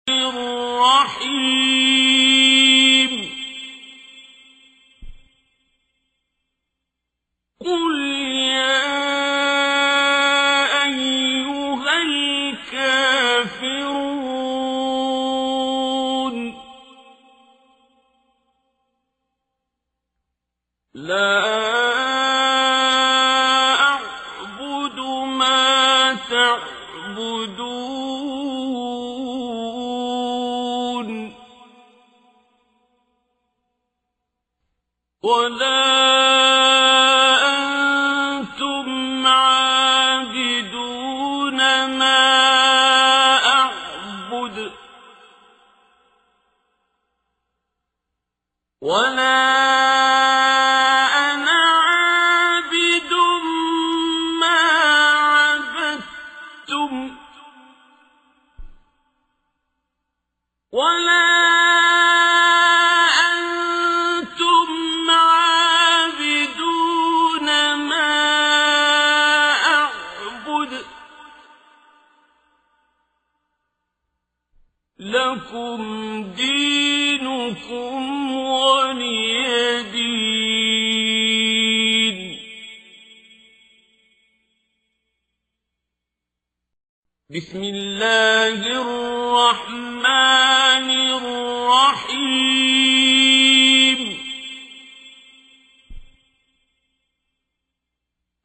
الرحيم قل يا أيها الكافرون لا أعبد ما تعبدون ولا أنتم عابدون ما أعبد ولا أنا عابد ما عبدتم ولا أنتم عابدون ما أعبد لكم دينكم ولي دين. بسم الله الرحمن الرحيم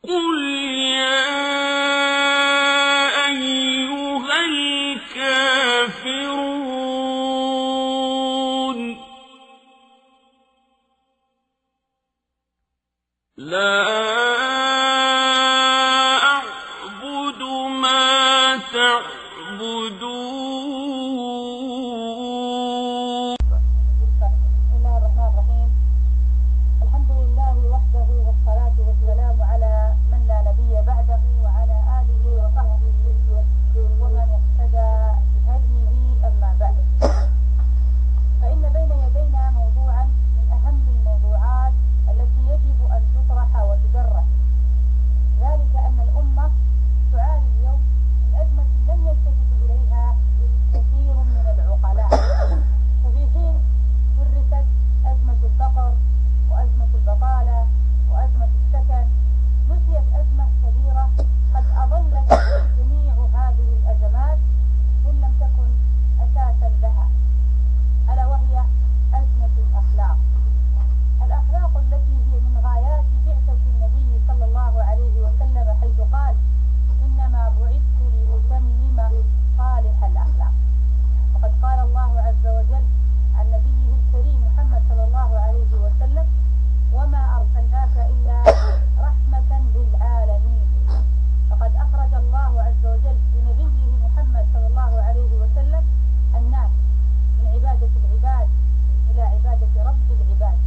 قل يا أيها الكافرون لا أعبد ما تعبدون. بسم الله الرحمن الرحيم. الحمد لله وحده والصلاة والسلام على من لا نبي بعده وعلى آله وصحبه ومن اهتدى بهديه. أما بعد، فإن بين يدينا موضوعا من أهم الموضوعات التي يجب أن تطرح وتدرس، ذلك أن الأمة تعاني اليوم من أزمة لم يلتفت إليها كثير من العقلاء، ففي حين درست أزمة الفقر وأزمة البطالة وأزمة السكن، نسيت أزمة كبيرة قد أظلت جميع هذه الأزمات إن لم تكن أساسا لها، ألا وهي أزمة الأخلاق. الأخلاق التي هي من غايات بعثة النبي صلى الله عليه وسلم، حيث قال: إنما بعثت لأتمم صالح الأخلاق. وقد قال الله عز وجل عن نبيه الكريم محمد صلى الله عليه وسلم: وما أرسلناك إلا رحمة للعالمين. فقد أخرج الله عز وجل بنبيه محمد صلى الله عليه وسلم الناس من عبادة العباد إلى عبادة رب العباد،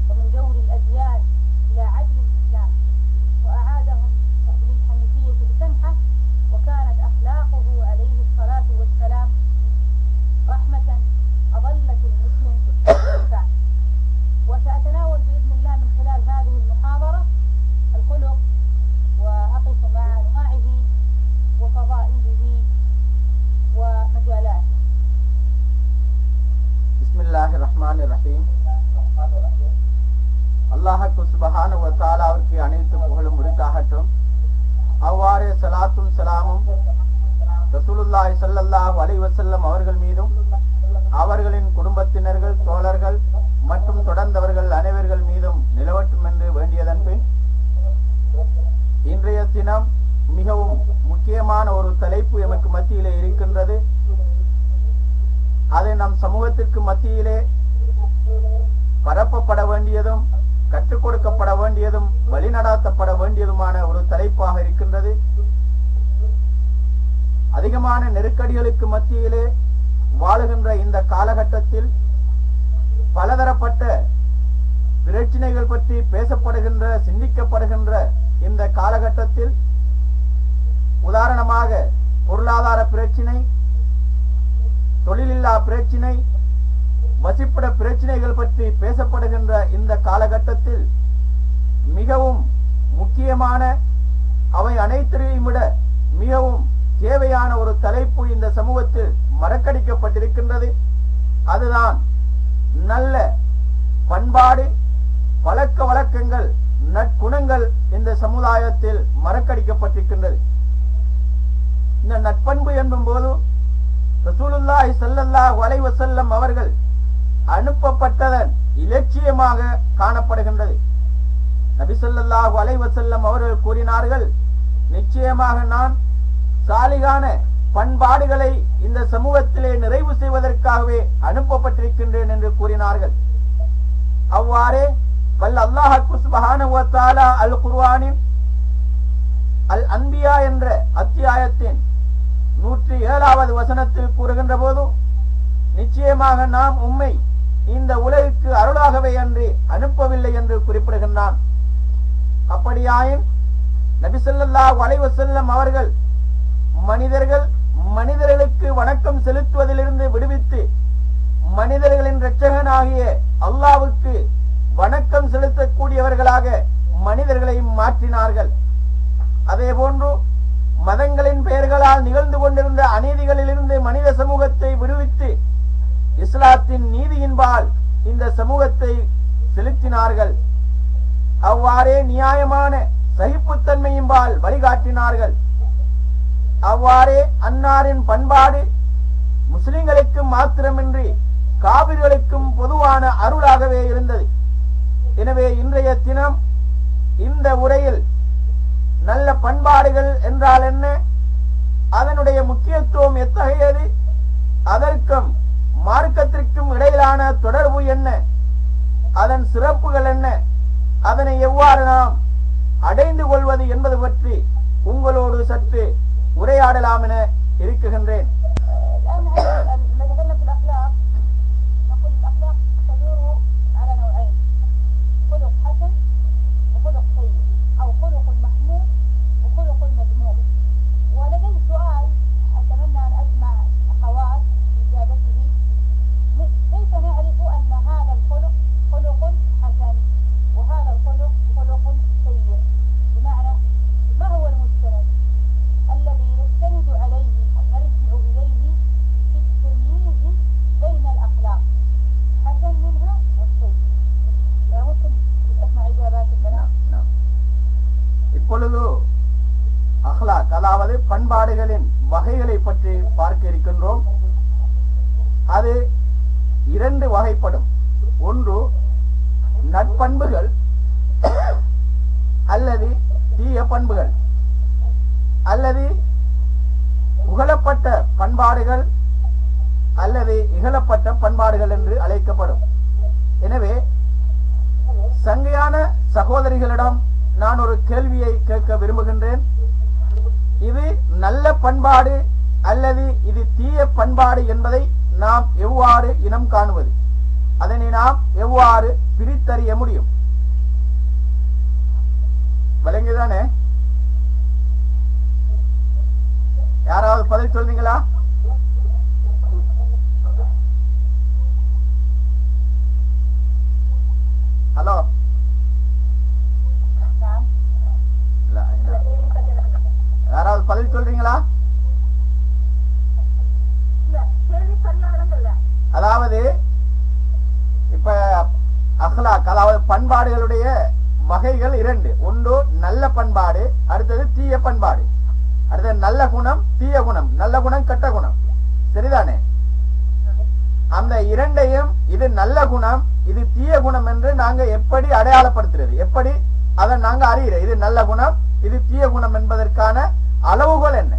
ومن دور الأديان إلى عدل الإسلام، وأعادهم للحنيفية السمحة، وكانت أخلاقه عليه الصلاة والسلام رحمة أظلت المسلم بالإحسان. وسأتناول بإذن الله من خلال هذه المحاضرة الخلق، وأقف مع أنواعه وفضائله ومجالاته. بسم الله الرحمن الرحيم. அல்லாஹ்வுக்கு சுப்ஹானஹு வ தஆலாவிற்கு அனைத்து புகழும் உரித்தாகட்டும். அவ்வாறே ஸலாத்தும் ஸலாமும் ரசூலுல்லாஹி ஸல்லல்லாஹு அலைஹி வஸல்லம் அவர்கள் மீதும் அவர்களின் குடும்பத்தினர்கள், தோழர்கள் மற்றும் தொடர்ந்தவர்கள் அனைவர்கள் மீதும் நிலவட்டும் என்று வேண்டியதன் பின், இன்றைய தினம் மிகவும் முக்கியமான ஒரு தலைப்பு எமக்கு மத்தியிலே இருக்கின்றது. அதை நம் சமூகத்திற்கு மத்தியிலே பரப்பப்பட வேண்டியதும் கற்றுக் கொடுக்கப்பட வேண்டியதும் வழிநடாத்தப்பட வேண்டியதுமான ஒரு தலைப்பாக இருக்கின்றது. அதிகமான நெருக்கடிகளுக்கு மத்தியிலே வாழுகின்ற இந்த காலகட்டத்தில் பலதரப்பட்ட பிரச்சனைகள் பற்றி பேசப்படுகின்ற, சிந்திக்கப்படுகின்ற இந்த காலகட்டத்தில் உதாரணமாக பொருளாதார பிரச்சினை, தொழிலில்லா பிரச்சினை, வசிப்பிட பிரச்சனைகள் பற்றி பேசப்படுகின்ற இந்த காலகட்டத்தில் மிகவும் முக்கியமான, அவை அனைத்தையும் விட மிகவும் தேவையான ஒரு தலைப்பு இந்த சமூகத்தில் மறக்கடிக்கப்பட்டிருக்கின்றது. அதுதான் நல்ல பண்பாடு, பழக்க வழக்கங்கள், நற்குணங்கள் இந்த சமுதாயத்தில் மறக்கடிக்கப்பட்டிருக்கின்றது. இந்த நட்பண்பு என்பும் போது ரசூலுல்லாஹி ஸல்லல்லாஹு அலைஹி வஸல்லம் அவர்கள் அனுப்பப்பட்டதன் இலட்சியமாக காணப்படுகின்றது. நபி ஸல்லல்லாஹு அலைஹி வஸல்லம் அவர்கள் கூறினார்கள், நிச்சயமாக நான் சாலிகான பண்பாடுகளை இந்த சமூகத்திலே நிறைவு செய்வதற்காகவே அனுப்பப்பட்டிருக்கின்றேன் என்று கூறினார்கள். அவ்வாறே அல்லாஹ் சுப்ஹானஹு வ தஆலா அல் குர்ஆனின் அல் அன்பியா என்ற அத்தியாயத்தின் 107வது வசனத்தில் கூறுகின்ற போது, நிச்சயமாக நாம் உம்மை இந்த உலகுக்கு அருளாகவே அன்றி அனுப்பவில்லை என்று குறிப்பிடுகின்றான். அப்படியாயின் நபி ஸல்லல்லாஹு அலைஹி வஸல்லம் அவர்கள் மனிதர்களுக்கு வணக்கம் செலுத்துவதிலிருந்து விடுவித்து மனிதர்களின் இரட்சகனாகிய அல்லாஹ்வுக்கு வணக்கம் செலுத்தக்கூடியவர்களாக மனிதர்களை மாற்றினார்கள். அதே போன்று மதங்களின் பெயர்களால் நிகழ்ந்து கொண்டிருந்த அநீதிகளிலிருந்து மனித சமூகத்தை விடுவித்து இஸ்லாத்தின் நீதியின்பால் இந்த சமூகத்தை செலுத்தினார்கள். அவ்வாறே நியாயமான சகிப்புத்தன்மையின்பால் வழிகாட்டினார்கள். அவ்வாறே அன்னாரின் பண்பாடு முஸ்லிம்களுக்கு மாத்திரமின்றி காபிர்களுக்கும் பொதுவான அருளாகவே இருந்தது. எனவே இன்றைய தினம் இந்த உரையில் நல்ல பண்பாடுகள் என்றால் என்ன, அதனுடைய முக்கியத்துவம் எத்தகையது, அதற்கும் மார்க்கத்திற்கும் இடையிலான தொடர்பு என்ன, அதன் சிறப்புகள் என்ன, அதனை எவ்வாறு நாம் அடைந்து கொள்வது என்பது பற்றி உங்களோடு சற்று உரையாடலாம் என இருக்குகின்றேன். இப்பொழுது அஹ்லாக், அதாவது பண்பாடுகளின் வகைகளை பற்றி பார்க்க இருக்கின்றோம். அது 2 வகைப்படும். ஒன்று நற்பண்புகள் அல்லது தீய பண்புகள், அல்லது புகழப்பட்ட பண்பாடுகள் அல்லது இகழப்பட்ட பண்பாடுகள் என்று அழைக்கப்படும். எனவே சங்கையான சகோதரிகளிடம் நான் ஒரு கேள்வியை கேட்க விரும்புகின்றேன். இது நல்ல பண்பாடு அல்லது இது தீய பண்பாடு என்பதை நாம் எவ்வாறு இனம் காணுவது, அதனை நாம் எவ்வாறு பிரித்தறிய முடியும்? விளங்குதானே? யாராவது பதில் சொல்றீங்களா? ஹலோ, யாராவது பதில் சொல்றீங்களா? அதாவது இப்ப அஹ்லாக், அதாவது பண்பாடுகளுடைய வகைகள் 2. ஒன்று நல்ல பண்பாடு, அடுத்தது தீய பண்பாடு. அடுத்தது நல்ல குணம், தீய குணம், நல்ல குணம், கெட்ட குணம். சரிதானே? அந்த 2ஐயும் இது நல்ல குணம், இது தீய குணம் என்று நாங்க எப்படி அடையாளப்படுத்துறது, எப்படி அதை நாங்க அறிகிறோம்? இது நல்ல குணம், இது தீய குணம் என்பதற்கான அளவுகோல் என்ன?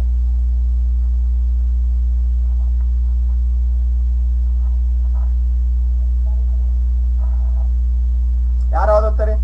யாராவது ஒருத்தர்?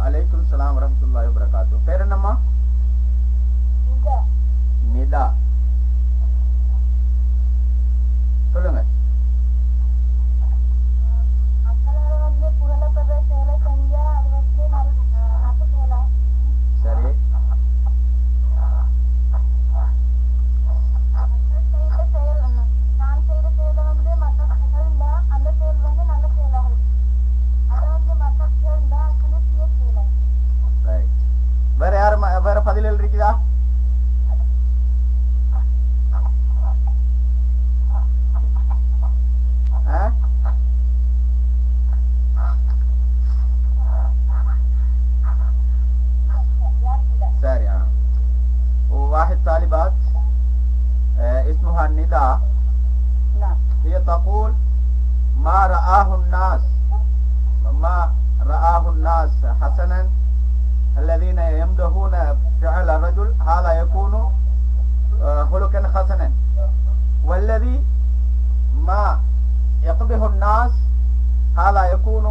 அலைக்கும் ஸலாம் வரஹ்மத்துல்லாஹி வபரகாத்துஹு. பேர் என்னம்மா? நிதா. நிதா. சொல்லுங்க. அக்கறால வந்து புகழப்பட செயலை செஞ்சா அது வந்து நல்ல செயலா? சரி. நான் செய்த செயலை வந்து மக்கள் புகழ்ந்தா அந்த செயல் வந்து நல்ல செயலாக இருக்கு. அதை வந்து மக்கள் புகழ்ந்தா அது தீய செயலா? ரைட். வேற யாரும் வேற பதில்கள் இருக்குதா? ساري. وواحد طالبات اسمها الندى. نعم. هي تقول ما رآه الناس حسنا الذين يمدحون فعل الرجل هذا يكون خلقا حسنا والذي ما يقبح الناس هذا يكون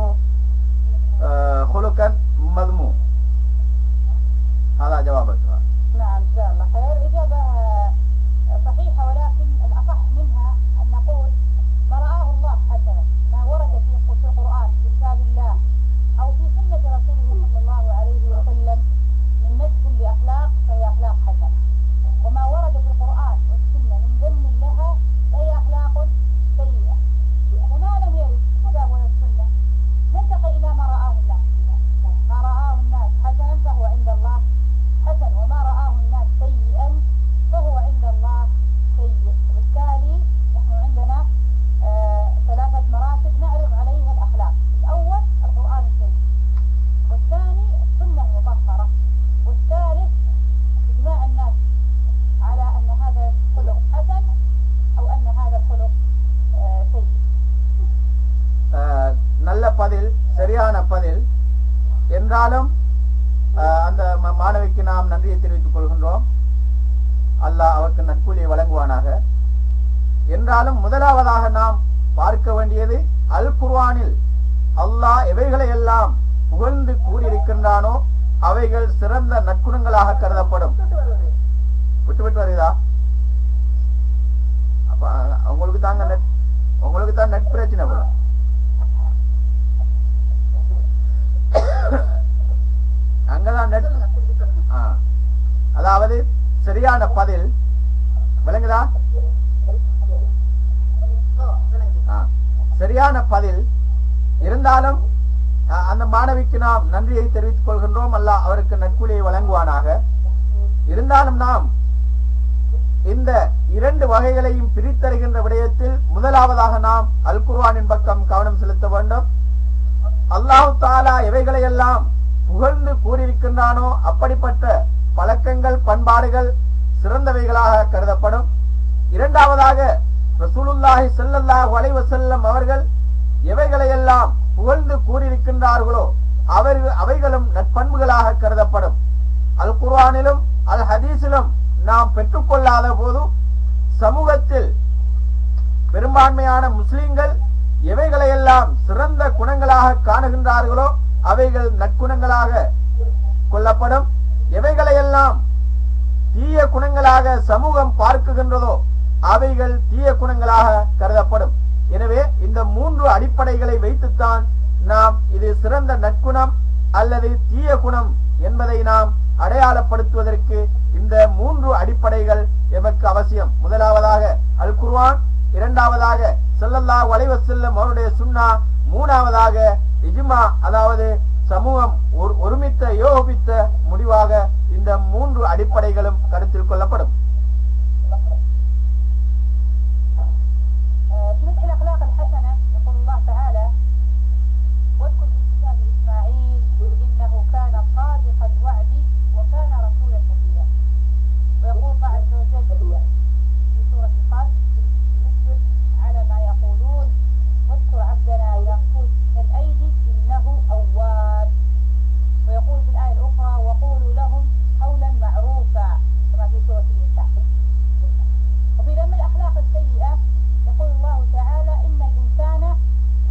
خلقا مذموم. هذا جوابتها. نعم إن شاء الله خير. إجابة صحيحة ولكن الأصح منها أن نقول ما رآه الله حسنا، ما ورد في القرآن في كتاب الله أو في سنة رسوله صلى الله عليه وسلم من مدح لأخلاق فهي أخلاق حسنة، وما ورد في القرآن والسنة من ذم لها فهي أخلاق سيئة. وما لم يرد في الكتاب ولا السنة ننتقل إلى ما رآه الناس. ما رآه الناس حسنا فهو عند الله حسن، وما رآه الناس سيئا فهو عند الله سيء. وبالتالي نحن عندنا ثلاثة مراتب نعرض عليها الأخلاق. الأول القرآن الكريم، والثاني السنة المطهرة، والثالث إجماع الناس على أن هذا الخلق حسن أو أن هذا الخلق سيء. நல்ல பதில், சரியான பதில். என்றாலும் அந்த மாணவிக்கு நாம் நன்றியை தெரிவித்துக் கொள்கின்றோம். அல்லாஹ் அவருக்கு நற்கூலியை வழங்குவானாக. என்றாலும் முதலாவதாக நாம் பார்க்க வேண்டியது அல் குர்ஆனில் அல்லாஹ் எவைகளை எல்லாம் புகழ்ந்து கூறியிருக்கின்றானோ அவைகள் சிறந்த நற்குணங்களாக கருதப்படும். விட்டு விட்டு வருதா? அப்ப உங்களுக்கு தான் நெட் பிரச்சனை போல. அங்கதான் நெட். அதாவது சரியான பதில் விளங்குதா? சரியான பதில். இருந்தாலும் அந்த மாணவிக்கு நாம் நன்றியை தெரிவித்துக் கொள்கின்றோம். அல்லாஹ் அவருக்கு நற்கூலியை வழங்குவானாக. இருந்தாலும் நாம் இந்த இரண்டு வகைகளையும் பிரித்தருகின்ற விடயத்தில் முதலாவதாக நாம் அல் குர்ஆனின் பக்கம் கவனம் செலுத்த வேண்டும். அல்லாஹ் தஆலா எவைகளை எல்லாம் புகழ்ந்து கூறியிருக்கின்றானோ அப்படிப்பட்ட பழக்கங்கள் பண்பாடுகள் சிறந்தவைகளாக கருதப்படும். இரண்டாவதாக ரசூலுல்லாஹி ஸல்லல்லாஹு அலைஹி வஸல்லம் அவர்கள் எவைகளை எல்லாம் புகழ்ந்து கூறியிருக்கின்றார்களோ அவைகளும் நற்பண்புகளாக கருதப்படும். அல் குர்ஆனிலும் அல் ஹதீஸிலும் நாம் பெற்றுக்கொள்ளாத போது சமூகத்தில் பெரும்பான்மையான முஸ்லிம்கள் எவைகளை எல்லாம் சிறந்த குணங்களாக காணுகின்றார்களோ அவைகள் நற்குணங்களாக கொள்ளப்படும். எவைகளை எல்லாம் தீய குணங்களாக சமூகம் பார்க்குகின்றதோ அவைகள் தீய குணங்களாக கருதப்படும். எனவே இந்த மூன்று அடிப்படைகளை வைத்துத்தான் நாம் இது சிறந்த நற்குணம் அல்லது தீய குணம் என்பதை நாம் அடையாளப்படுத்துவதற்கு இந்த மூன்று அடிப்படைகள் எமக்கு அவசியம். முதலாவதாக அல் குர்ஆன், இரண்டாவதாக ஸல்லல்லாஹு அலைஹி வஸல்லம் அவருடைய சுன்னா, மூணாவதாக இஜ்மா, அதாவது சமூகம் ஒருமித்த யோகித்த முடிவாக இந்த மூன்று அடிப்படைகளும் கருத்தில் கொள்ளப்படும்.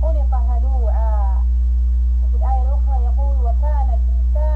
خلق هلوعا. وفي الآية الأخرى يقول وكان الإنسان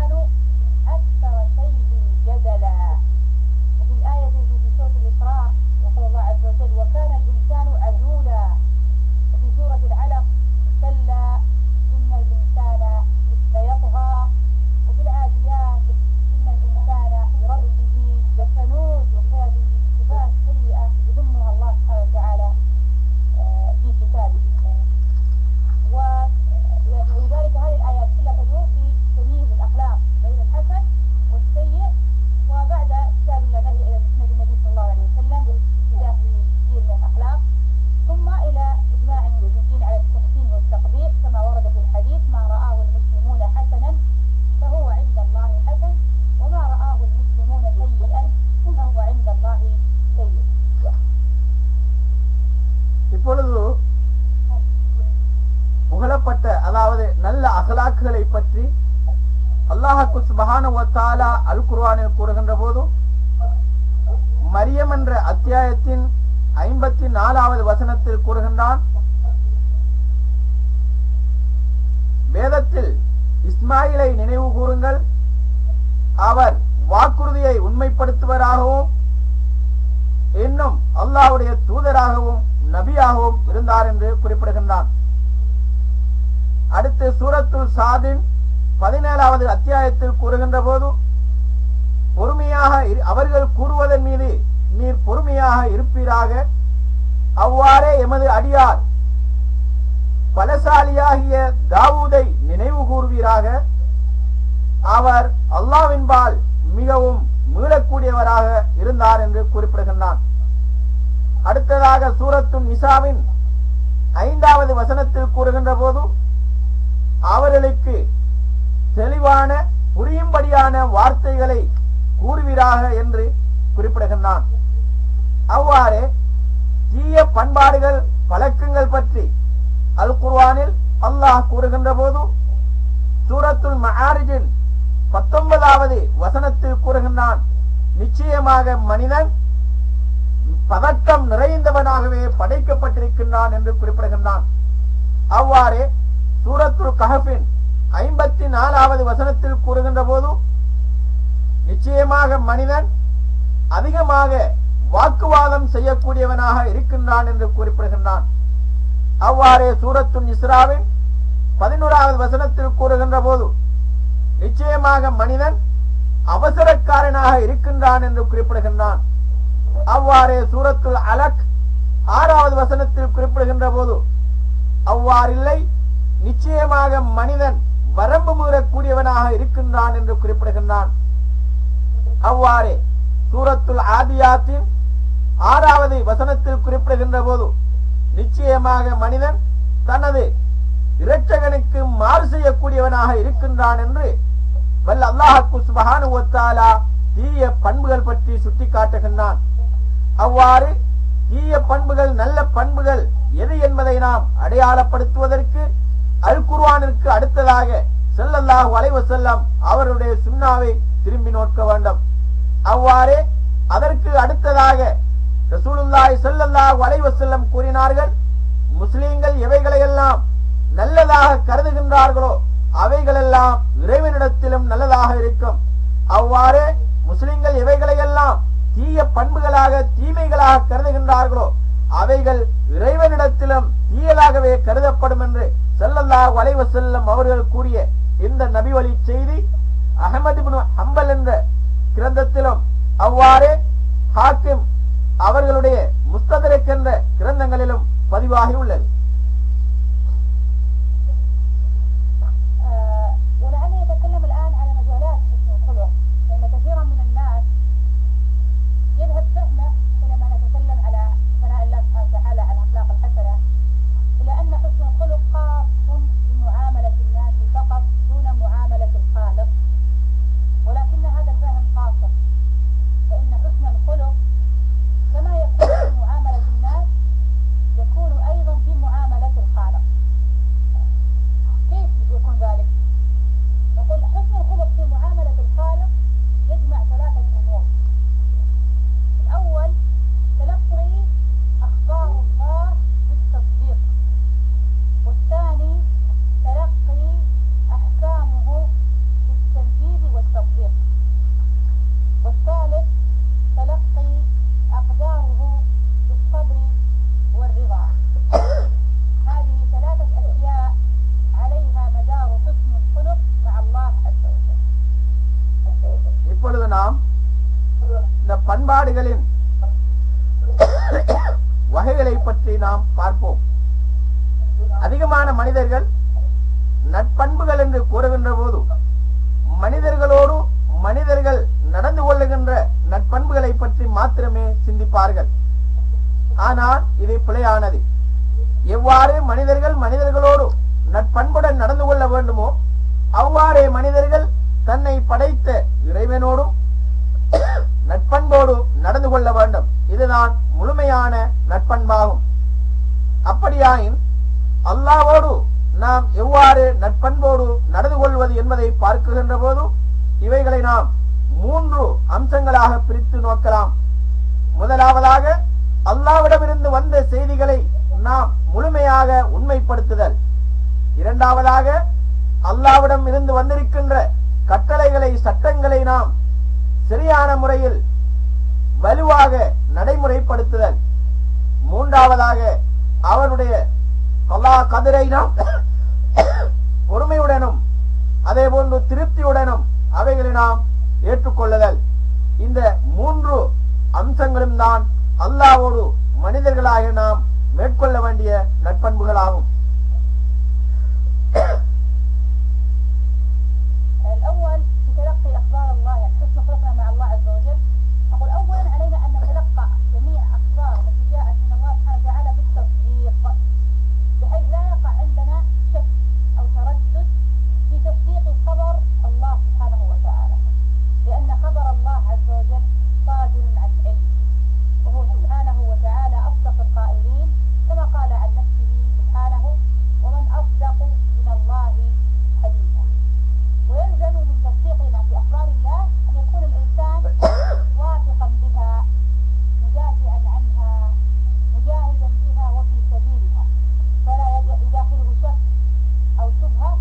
அல்லாஹ் சுப்ஹானஹு வ தஆலா அல் குர்ஆனில் கூறுகின்ற போது மரியம் என்ற அத்தியாயத்தின் 54வது வசனத்தில் கூறுகின்றான், வேதத்தில் இஸ்மாயிலை நினைவு கூறுங்கள், அவர் வாக்குறுதியை உண்மைப்படுத்துவராகவும் இன்னும் அல்லாஹ்வுடைய தூதராகவும் நபியாகவும் இருந்தார் என்று குறிப்பிடுகின்றான். அடுத்து சூரத்துல் சாதின் 17வது அத்தியாயத்தில் கூறுகின்ற போது, பொறுமையாக அவர்கள் கூறுவதன் மீது நீர் பொறுமையாக இருப்பீராக, அவ்வாறே எமது அடியார் பலசாலியாகிய தாவூதை நினைவு கூறுவீராக, அவர் அல்லாஹ்வின்பால் மிகவும் மீளக்கூடியவராக இருந்தார் என்று குறிப்பிடுகின்றான். அடுத்ததாக சூரத்துன் நிசாவின் 5வது வசனத்தில் கூறுகின்ற போது, அவர்களுக்கு தெளிவான புரியும்படியான வார்த்தைகளை கூறுவீராக என்று குறிப்பிடுகின்றான். அவ்வாறே தீய பண்பாடுகள் பழக்கங்கள் பற்றி அல் குர்ஆனில் அல்லாஹ் கூறுகின்ற போது சூரத்துல் மஆரிஜின் 19வது வசனத்தில் கூறுகின்றான், நிச்சயமாக மனிதன் பதட்டம் நிறைந்தவனாகவே படைக்கப்பட்டிருக்கின்றான் என்று குறிப்பிடுகின்றான். அவ்வாறே சூரத்துல் கஹஃபின் 54வது வசனத்தில் கூறுகின்ற போது, நிச்சயமாக மனிதன் அதிகமாக வாக்குவாதம் செய்யக்கூடியவனாக இருக்கின்றான் என்று குறிப்பிடுகின்றான். அவ்வாறே சூரத்துன் இஸ்ராவின் 11வது வசனத்தில் கூறுகின்ற போது, நிச்சயமாக மனிதன் அவசரக்காரனாக இருக்கின்றான் என்று குறிப்பிடுகின்றான். அவ்வாறே சூரத்துல் அலக் 6வது வசனத்தில் குறிப்பிடுகின்ற போது, அவ்வாறில்லை, நிச்சயமாக மனிதன் வரம்பு மீறக்கூடியவனாக இருக்கின்றான் என்று குறிப்பிடுகின்றான். அவ்வாறே சூரத்துல் ஆதியாத்தின் 6வது வசனத்தில் குறிப்பிடுகின்ற போது, நிச்சயமாக மனிதன் தனது இரட்சகனுக்கு மாறு செய்யக்கூடியவனாக இருக்கின்றான் என்று வல்ல அல்லாஹ் சுப்ஹானஹு வ தஆலா தீய பண்புகள் பற்றி சுட்டிக்காட்டுகின்றான். அவ்வாறு தீய பண்புகள் நல்ல பண்புகள் எது என்பதை நாம் அடையாளப்படுத்துவதற்கு அல் குர்ஆனிற்கு அடுத்ததாக ஸல்லல்லாஹு அலைஹி வஸல்லம் அவருடைய சுன்னாவை திரும்பி நோக்க வேண்டும். அவ்வாறே அதற்கு அடுத்ததாக ரசூலுல்லாஹி ஸல்லல்லாஹு அலைஹி வஸல்லம் கூறினார்கள், முஸ்லிம்கள் எவைகளையெல்லாம் நல்லதாக கருதுகின்றார்களோ அவைகளெல்லாம் இறைவனிடத்திலும் நல்லதாக இருக்கும். அவ்வாறே முஸ்லிம்கள் எவைகளையெல்லாம் தீய பண்புகளாக தீமைகளாக கருதுகின்றார்களோ அவைகள் இறைவனிடத்திலும் தீயதாகவே கருதப்படும் என்று ஸல்லல்லாஹு அலைஹி வஸல்லம் அவர்கள் கூறிய இந்த நபி வழி செய்தி அஹ்மத் இப்னு ஹம்பல் என்ற கிரந்தத்திலும் அவ்வாறே ஹாக்கிம் அவர்களுடைய முஸ்ததரக் என்ற கிரந்தங்களிலும் பதிவாகி உள்ளது. ولعلي أتكلم الآن على مجالات حسن الخلق، لأن كثيرا من الناس يذهب فهمه حينما نتكلم على ثناء الله سبحانه وتعالى على الأخلاق الحسنة إلى أن حسن الخلق خاص بمعاملة الناس فقط دون معاملة الخالق، ولكن هذا الفهم قاصر، فإن حسن الخلق كما يكون في معاملة الناس يكون أيضا في معاملة الخالق. كيف يكون ذلك؟ نقول حسن الخلق في معاملة الخالق يجمع 3 أمور. الأول تلقي أخبار الله بالتصديق، والثاني تلقي أحكامه بالتنفيذ والتطبيق، والثالث تلقي أقداره بالصبر والرضا. هذه 3 أشياء عليها مدار حسن الخلق مع الله عز وجل. இப்பொழுது நாம் இந்த பண்பாடுகளின் வகைகளை பற்றி நாம் பார்ப்போம். அதிகமான மனிதர்கள் நட்பண்புகள் என்று கூறுகின்ற போது மனிதர்களோடு மனிதர்கள் நடந்து கொள்ளுகின்ற நட்பண்புகளை பற்றி மாத்திரமே சிந்திப்பார்கள். ஆனால் இது பிழையானது. எவ்வாறு மனிதர்கள் மனிதர்களோடு நட்பண்புடன் நடந்து கொள்ள வேண்டுமோ அவ்வாறே மனிதர்கள் தன்னை படைத்த இறைவனோடும் நட்பண்போடு நடந்து கொள்ள வேண்டும். இதுதான் முழுமையான நட்பண்பாகும். அப்படியாயின் அல்லாஹ்வோடு நாம் எவ்வாறு நட்பண்போடு நடந்து கொள்வது என்பதை பார்க்கின்ற போது இவைகளை நாம் 3 அம்சங்களாக பிரித்து நோக்கலாம். முதலாவதாக அல்லாஹ்விடமிருந்து வந்த செய்திகளை நாம் முழுமையாக உண்மைப்படுத்துதல். இரண்டாவதாக அல்லாஹ்விடம் இருந்து வந்திருக்கின்ற கட்டளைகளை சட்டங்களை நாம் சரியான முறையில் வலுவாக நடைமுறைப்படுத்துதல். மூன்றாவதாக அவனுடைய கலா கதிரை நாம் பொறுமையுடனும் அதே போன்று திருப்தியுடனும் அவைகளை நாம் ஏற்றுக்கொள்ளுதல். இந்த 3 அம்சங்களும் தான் அல்லாஹ்வோடு மனிதர்களாக நாம் மேற்கொள்ள வேண்டிய நட்பண்புகளாகும். الأول في تلقي أخبار الله، يعني حسن خلقنا مع الله عز وجل. أقول أولا علينا أن نتلقى جميع أخبار التي جاءت من الله سبحانه وتعالى بالتصديق، بحيث لا يقع عندنا شك أو تردد في تصديق خبر الله سبحانه وتعالى، لأن خبر الله عز وجل صادر عن علم، وهو سبحانه وتعالى أصدق القائلين كما قال عن نفسه سبحانه: ومن أصدق من الله حديثا. ويلزم من تصديقنا في أخبار الله أن يكون الإنسان واثقا بها، مدافعا عنها، مجاهدا بها وفي سبيلها، فلا يداخله شك أو شبهة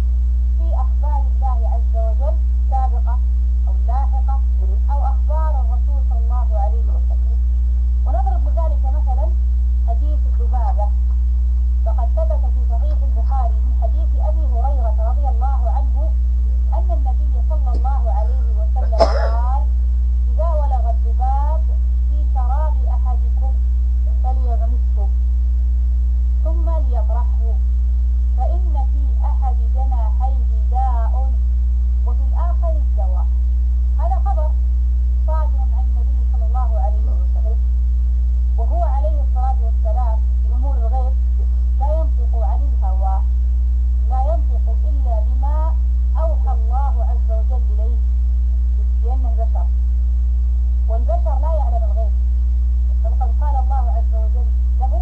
في أخبار الله عز وجل سابقة أو لاحقة أو أخبار الرسول صلى الله عليه وسلم. ونضرب لذلك مثلا حديث الذبابة، فقد ثبت في صحيح البخاري من حديث أبي هريرة رضي الله عنه أن النبي صلى الله عليه وسلم قال: إذا ولغ الذباب في شراب أحدكم فليغمسه ثم ليطرحه، فإن في أحد جناحيه داء وفي الآخر الدواء. هذا خبر صادر عن النبي صلى الله عليه وسلم، وهو عليه الصلاة والسلام في أمور الغيب لا ينطق عن الهوى، لا ينطق إلا بما أوحى الله عز وجل إليه، لأنه بشر والبشر لا يعلم الغيب. ولقد قال الله عز وجل له: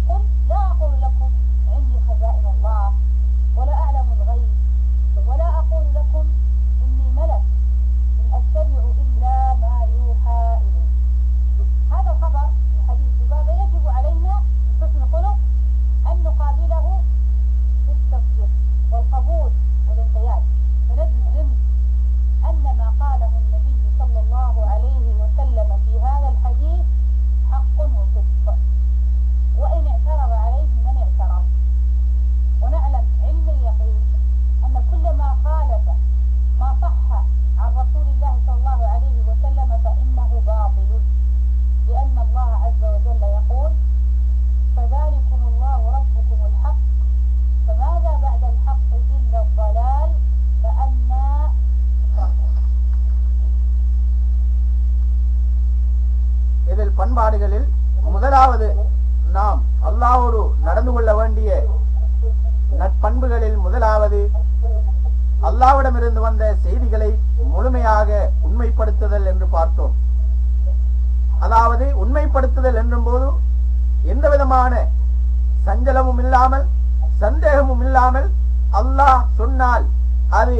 قل لا أقول لكم عندي خزائن الله ولا أعلم الغيب ولا أقول لكم إني ملك إن أتبع إلا ما يوحى إلي. هذا الخبر في حديث ذبابة يجب علينا من حسن الخلق أن نقابله بالتصديق والقبول والانقياد، فنجزم أن ما قاله النبي صلى الله عليه وسلم في هذا الحديث حق وصدق، وإن اعترض عليه من اعترض. ونعلم علم اليقين أن كل ما خالف ما صح عن رسول الله صلى الله عليه وسلم فإنه باطل، لأن الله عز وجل يقول: فذلكم الله ربكم الحق فماذا بعد الحق إلا الضلال فأنى تفرحون. இதில் பண்பாடுகளில் முதலாவது நாம் அல்லாஹ்வோடு நடந்து கொள்ள வேண்டிய நட்பண்புகளில் முதலாவது அல்லாஹ்விடமிருந்து வந்த செய்திகளை முழுமையாக உண்மைப்படுத்துதல் என்று பார்த்தோம். அதாவது உண்மைப்படுத்துதல் என்னும் போது எந்த விதமான சஞ்சலமும் இல்லாமல் சந்தேகமும் இல்லாமல் அல்லாஹ் சொன்னால் அது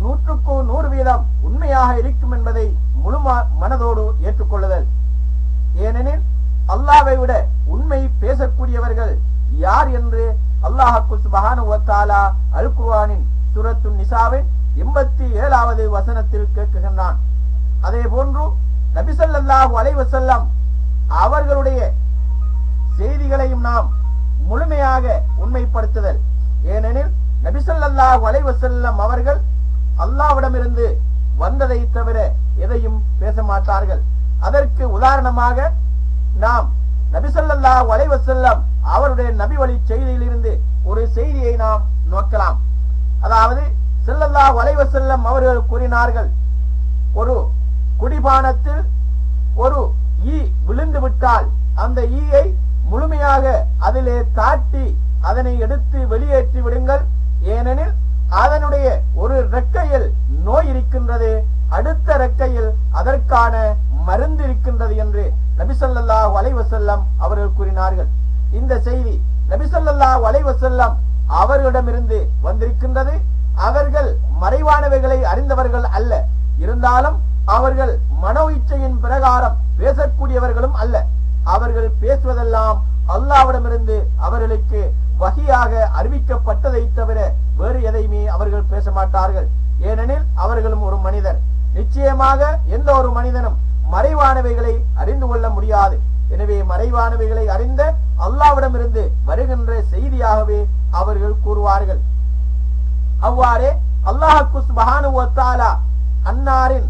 100க்கு 100% உண்மையாக இருக்கும் என்பதை முழு மனதோடு ஏற்றுக்கொள்ளுதல். ஏனெனில் அல்லாஹ்வை விட உண்மை பேசக்கூடியவர்கள் யார் என்று அல்லாஹ் சுப்ஹானஹு வ தஆலா அல் குர்ஆனின் சூரத்து நிசாவின் 87வது வசனத்தில் கேட்கின்றான். அதே போன்று நபி ஸல்லல்லாஹு அலைஹி வஸல்லம் அவர்களுடைய செய்திகளையும் நாம் முழுமையாக உண்மைப்படுத்துதல். ஏனெனில் நபி ஸல்லல்லாஹு அலைஹி வஸல்லம் அவர்கள் அல்லாஹ்விடமிருந்து வந்ததை தவிர எதையும் பேச மாட்டார்கள். அதற்கு உதாரணமாக நாம் நபி ஸல்லல்லாஹு அலைஹி வஸல்லம் அவருடைய நபி வழி செய்தியிலிருந்து ஒரு செய்தியை நாம் நோக்கலாம். அதாவது ஸல்லல்லாஹு அலைஹி வஸல்லம் அவர்கள் கூறினார்கள், ஒரு குடிபானத்தில் ஒரு ஈ விழுந்து விட்டால் அந்த ஈயை முழுமையாக அதிலே தாட்டி அதனை எடுத்து வெளியேற்றி விடுங்கள். ஏனெனில் அதனுடைய ஒரு ரெக்கையில் நோய் இருக்கின்றது, அடுத்த ரெக்கையில் அதற்கான மருந்து இருக்கின்றது என்று நபி ஸல்லல்லாஹு அலைஹி வஸல்லம் அவர்கள் கூறினார்கள். இந்த செய்தி நபி ஸல்லல்லாஹு அலைஹி வஸல்லம் அவர்களிடமிருந்து வந்திருக்கின்றது. அவர்கள் மறைவானவைகளை அறிந்தவர்கள் அல்ல. இருந்தாலும் அவர்கள் மனோ இச்சையின் பிரகாரம் பேசக்கூடியவர்களும் அல்ல. அவர்கள் பேசுவதெல்லாம் அல்லாஹ்விடமிருந்து அவர்களுக்கு வஹியாக அறிவிக்கப்பட்டதை தவிர வேறு எதையுமே அவர்கள் பேச மாட்டார்கள். ஏனெனில் அவர்களும் ஒரு மனிதர். நிச்சயமாக எந்த ஒரு மனிதனும் மறைவானவைகளை அறிந்து கொள்ள முடியாது. எனவே மறைவானவைகளை அறிந்த அல்லாஹ்விடமிருந்து வருகின்ற செய்தியாகவே அவர்கள் கூறுவார்கள். அவ்வாறே அல்லாஹ் சுப்ஹானஹு வ தஆலா அன்னாரின்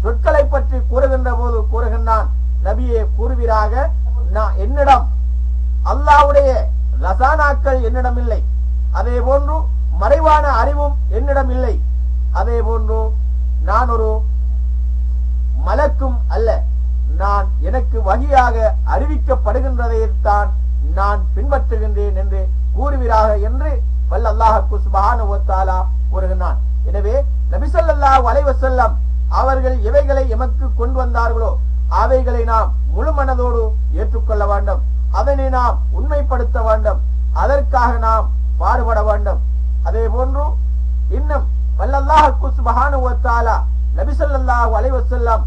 சொற்களை பற்றி கூறுகின்ற போது கூறுகின்றான், நபியே கூறுவீராக, என்னிடம் அல்லாஹ்வுடைய ரசானாக்கள் என்னிடம் இல்லை, அதே போன்று மறைவான அறிவும் என்னிடம் இல்லை, அதே போன்று நான் ஒரு மலக்கும் அல்ல, நான் எனக்கு வஹியாக அறிவிக்கப்படுகின்றதைத்தான் நான் பின்பற்றுகின்றேன் என்று கூறுவீராக என்று வல்ல அல்லாஹ் சுப்ஹானஹு வ தஆலா கூறுகின்றான். எனவே நபி ஸல்லல்லாஹு அலைஹி வஸல்லம் அவர்கள் எவைகளை எமக்கு கொண்டு வந்தார்களோ அவைகளை நாம் முழு மனதோடு ஏற்றுக்கொள்ள வேண்டும். அதனை நாம் உண்மைப்படுத்த வேண்டும். அதற்காக நாம் பாடுபட வேண்டும். அதே போன்று இன்னும் வல்ல அல்லாஹ் சுப்ஹானஹு வ தஆலா நபி ஸல்லல்லாஹு அலைஹி வஸல்லம்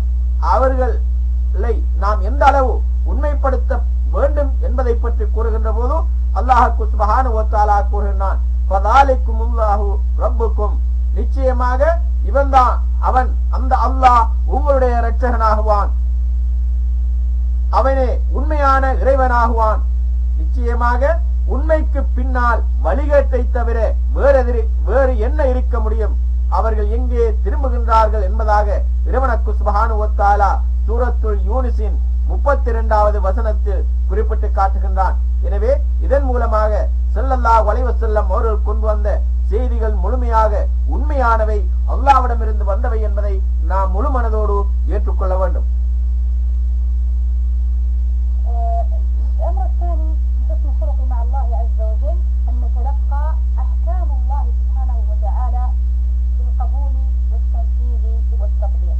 அவர்களை நாம் எந்த அளவு உண்மைப்படுத்த வேண்டும் என்பதை பற்றி கூறுகின்ற போது அல்லாஹ் சுப்ஹானஹு வ தஆலா கூறுகிறான், ஃபதாலிக்குமுல்லாஹு ரப்புக்கும், நிச்சயமாக இவன்தான் அவன், அந்த அல்லாஹ் உங்களுடைய இரட்சகனாகுவான், அவனே உண்மையான இறைவனாகுவான். நிச்சயமாக உண்மைக்கு பின்னால் வழிகேட்டை தவிர வேறு என்ன இருக்க முடியும்? அவர்கள் எங்கே திரும்புகின்றார்கள் என்பதாக இறைவனுக்கு சுப்ஹானஹு வ தஆலா சூரத்துல் யூனுஸின் 32வது வசனத்தில் குறிப்பிட்டு காட்டுகின்றான். எனவே இதன் மூலமாக ஸல்லல்லாஹு அலைஹி வஸல்லம் அவர்கள் கொண்டு வந்த செய்திகள் முழுமையாக உண்மையானவை, அல்லாஹ்விடமிருந்து வந்தவை என்பதை நாம் முழு மனதோடு ஏற்றுக்கொள்ள வேண்டும். الأمر الثاني من حسن الخلق مع الله عز وجل أن نتلقى أحكام الله سبحانه وتعالى بالقبول والتنفيذ والتطبيق،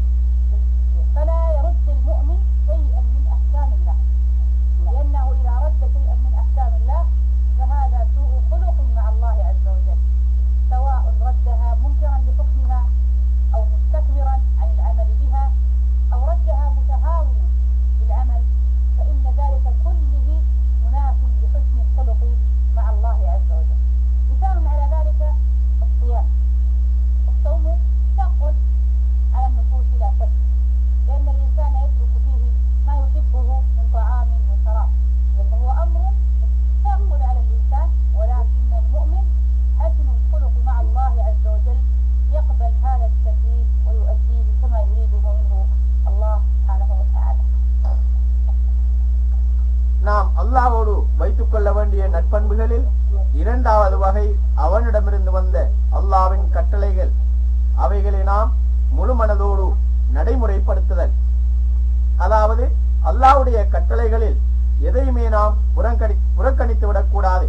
فلا يرد المؤمن شيئا من أحكام الله، لأنه إذا رد شيئا من أحكام الله فهذا سوء خلق مع الله عز وجل، سواء ردها منكرا لحكمها أو مستكبرا عن العمل بها أو ردها متهاونا بالعمل، فإن ذلك كله مناف لحسن الخلق مع الله عز وجل. مثال على ذلك الصيام. الصوم ثقل على النفوس لا شك، لأن الإنسان يترك فيه ما يحبه من طعام وشراب، وهو أمر ثقل على الإنسان، ولكن المؤمن حسن الخلق مع الله عز وجل يقبل هذا التكليف ويؤديه كما يريده منه الله سبحانه وتعالى. நாம் அல்லாஹ்வோடு வைத்துக் கொள்ள வேண்டிய நற்பண்புகளில் இரண்டாவது வகை அவனிடமிருந்து வந்த அல்லாஹ்வின் கட்டளைகள். அவைகளை நாம் முழு மனதோடு நடைமுறைப்படுத்துதல். அதாவது அல்லாஹ்வுடைய கட்டளைகளில் எதையுமே நாம் புறக்கணித்து விடக்கூடாது.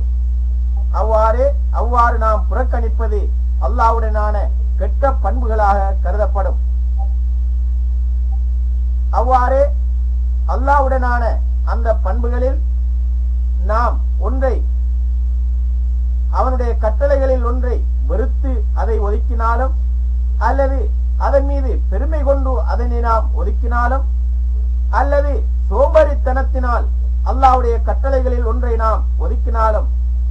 அவ்வாறு நாம் புறக்கணிப்பது அல்லாஹ்வுடனான கெட்ட பண்புகளாக கருதப்படும். அவ்வாறே அல்லாஹ்வுடனான அந்த பண்புகளில் நாம் ஒன்றை, அவனுடைய கட்டளைகளில் ஒன்றை வெறுத்து அதை ஒதுக்கினாலும், அல்லது அதன் மீது பெருமை கொண்டு அதனை நாம் ஒதுக்கினாலும், அல்லது சோம்பேறித்தனத்தினால் அல்லாஹ்வுடைய கட்டளைகளில் ஒன்றை நாம் ஒதுக்கினாலும்,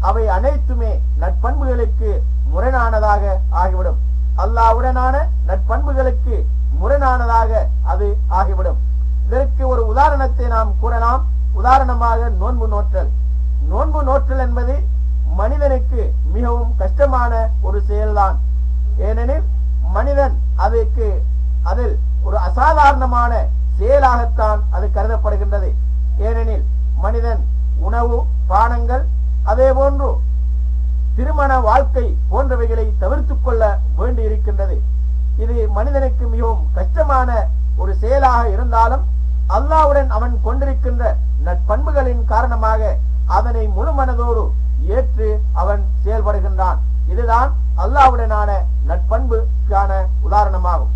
அவை அனைத்துமே நற்பண்புகளுக்கு முரணானதாக ஆகிவிடும். அல்லாஹ்வுடனான நற்பண்புகளுக்கு முரணானதாக அது ஆகிவிடும். இதற்கு ஒரு உதாரணத்தை நாம் கூறலாம். உதாரணமாக நோன்பு நோற்றல். நோன்பு நோற்றல் என்பது மனிதனுக்கு மிகவும் கஷ்டமான ஒரு செயல்தான். ஏனெனில் மனிதன் அதில் ஒரு அசாதாரணமான செயலாகத்தான் அது கருதப்படுகின்றது. ஏனெனில் மனிதன் உணவு பானங்கள் அதே போன்று திருமண வாழ்க்கை போன்றவைகளை தவிர்த்துக் கொள்ள வேண்டி இருக்கின்றது. இது மனிதனுக்கு மிகவும் கஷ்டமான ஒரு செயலாக இருந்தாலும் அல்லாஹ்வுடன் அவன் கொண்டிருக்கின்ற நற்பண்புகளின் காரணமாக அதனை முழு மனதோடு ஏற்று அவன் செயல்படுகின்றான். இதுதான் அல்லாஹ்வுடனான நற்பண்புக்கான உதாரணமாகும்.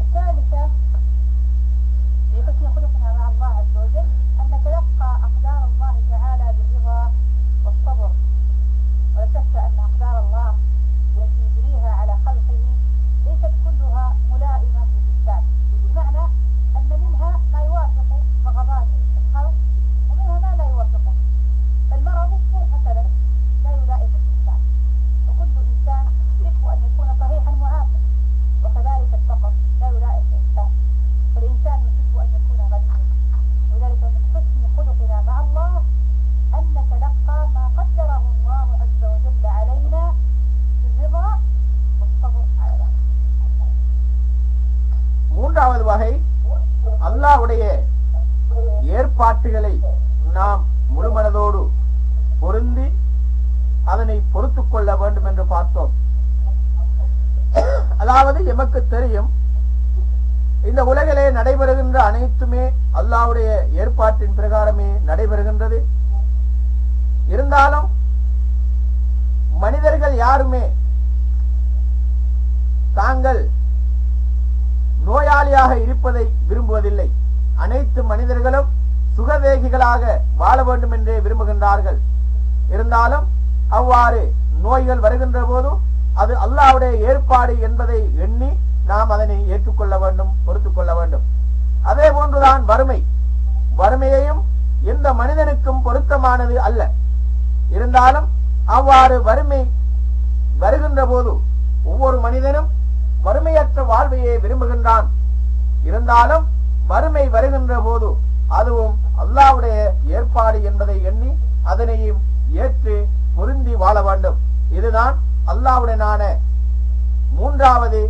الثالثة في حسن خلقنا مع الله عز وجل أن نتلقى أقدار الله تعالى بالرضا மூன்றாவது வகை, அல்லாஹ்வுடைய ஏற்பாட்டுகளை நாம் முழுமனதோடு பொருந்தி அதனை பொறுத்துக் கொள்ள வேண்டும் என்று பார்த்தோம். அதாவது எமக்கு தெரியும், இந்த உலகிலே நடைபெறுகின்ற அனைத்துமே அல்லாஹ்வுடைய ஏற்பாட்டின் பிரகாரமே நடைபெறுகின்றது. இருந்தாலும் மனிதர்கள் யாருமே தாங்கள் நோயாளியாக இருப்பதை விரும்புவதில்லை. அனைத்து மனிதர்களும் சுகதேகிகளாக வாழ வேண்டும் என்றே விரும்புகின்றார்கள். இருந்தாலும் அவ்வாறு நோய்கள் வருகின்ற போது அது அல்லாஹ்வுடைய ஏற்பாடு என்பதை எண்ணி நாம் அதனை ஏற்றுக்கொள்ள வேண்டும், பொறுத்துக் கொள்ள வேண்டும். அதே போன்றுதான் வறுமையையும் எந்த மனிதனுக்கும் பொருத்தமானது அல்ல. இருந்தாலும் அவ்வாறு வறுமை வருகின்ற போது ஒவ்வொரு மனிதனும் வறுமையற்ற வாழ்வையே விரும்புகின்றான். இருந்தாலும் வறுமை வருகின்ற போது அதுவும் அல்லாஹ்வுடைய ஏற்பாடு என்பதை எண்ணி அதனையும் ஏற்று பொருந்தி வாழ வேண்டும். இதுதான் அல்லாஹ்வுடனான மூன்றாவது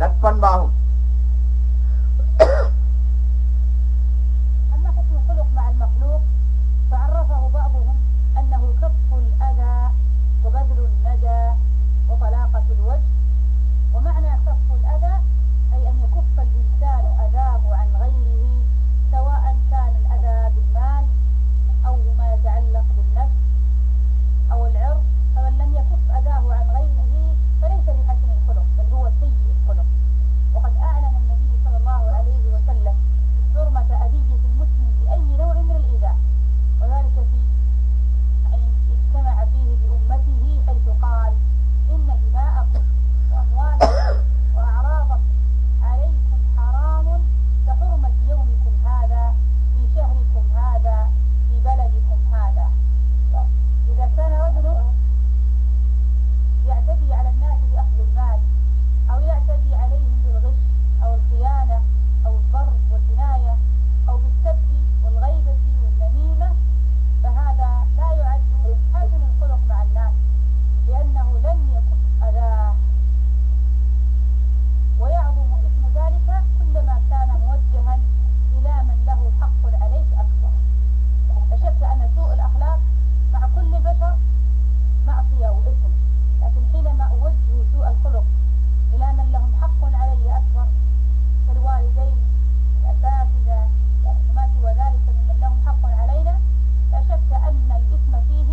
நட்பண்பாகும். أما حسن الخلق مع المخلوق فعرفه بعضهم أنه كف الأذى وبذل الندى وطلاقة الوجه. ومعنى كف الأذى أي أن يكف الإنسان أذاه عن غيره، سواء كان الأذى بالمال أو ما يتعلق بالنفس أو العرض. فمن لم يكف أذاه عن غيره فليس بحسن الخلق، بل هو سيء الخلق. وقد أعلن النبي صلى الله عليه وسلم حرمة أذية المسلم بأي نوع من الإيذاء، وذلك في اجتمع فيه بأمته، حيث قال: إن دماءكم وأموالكم وأعراضكم عليكم حرام كحرمة يومكم هذا في شهركم هذا في بلدكم هذا. إذا كان رجل يعتدي على الناس بأخذ المال أو يعتدي عليهم بالغش أو الخيانة أو الضرب والجناية أو بالسب والغيبة والنميمة، فهذا لا يعد حسن الخلق مع الناس، لأنه لم يكف أذاه. ويعظم اسم ذلك كلما كان موجها إلى من له حق عليك أكثر. لا شك أن سوء الأخلاق مع كل البشر معصية وإثم، لكن حينما أوجه سوء الخلق إلى من لهم حق علي أكبر كالوالدين الأساتذة وما سوى ذلك ممن لهم حق علينا، لا شك أن الإثم فيه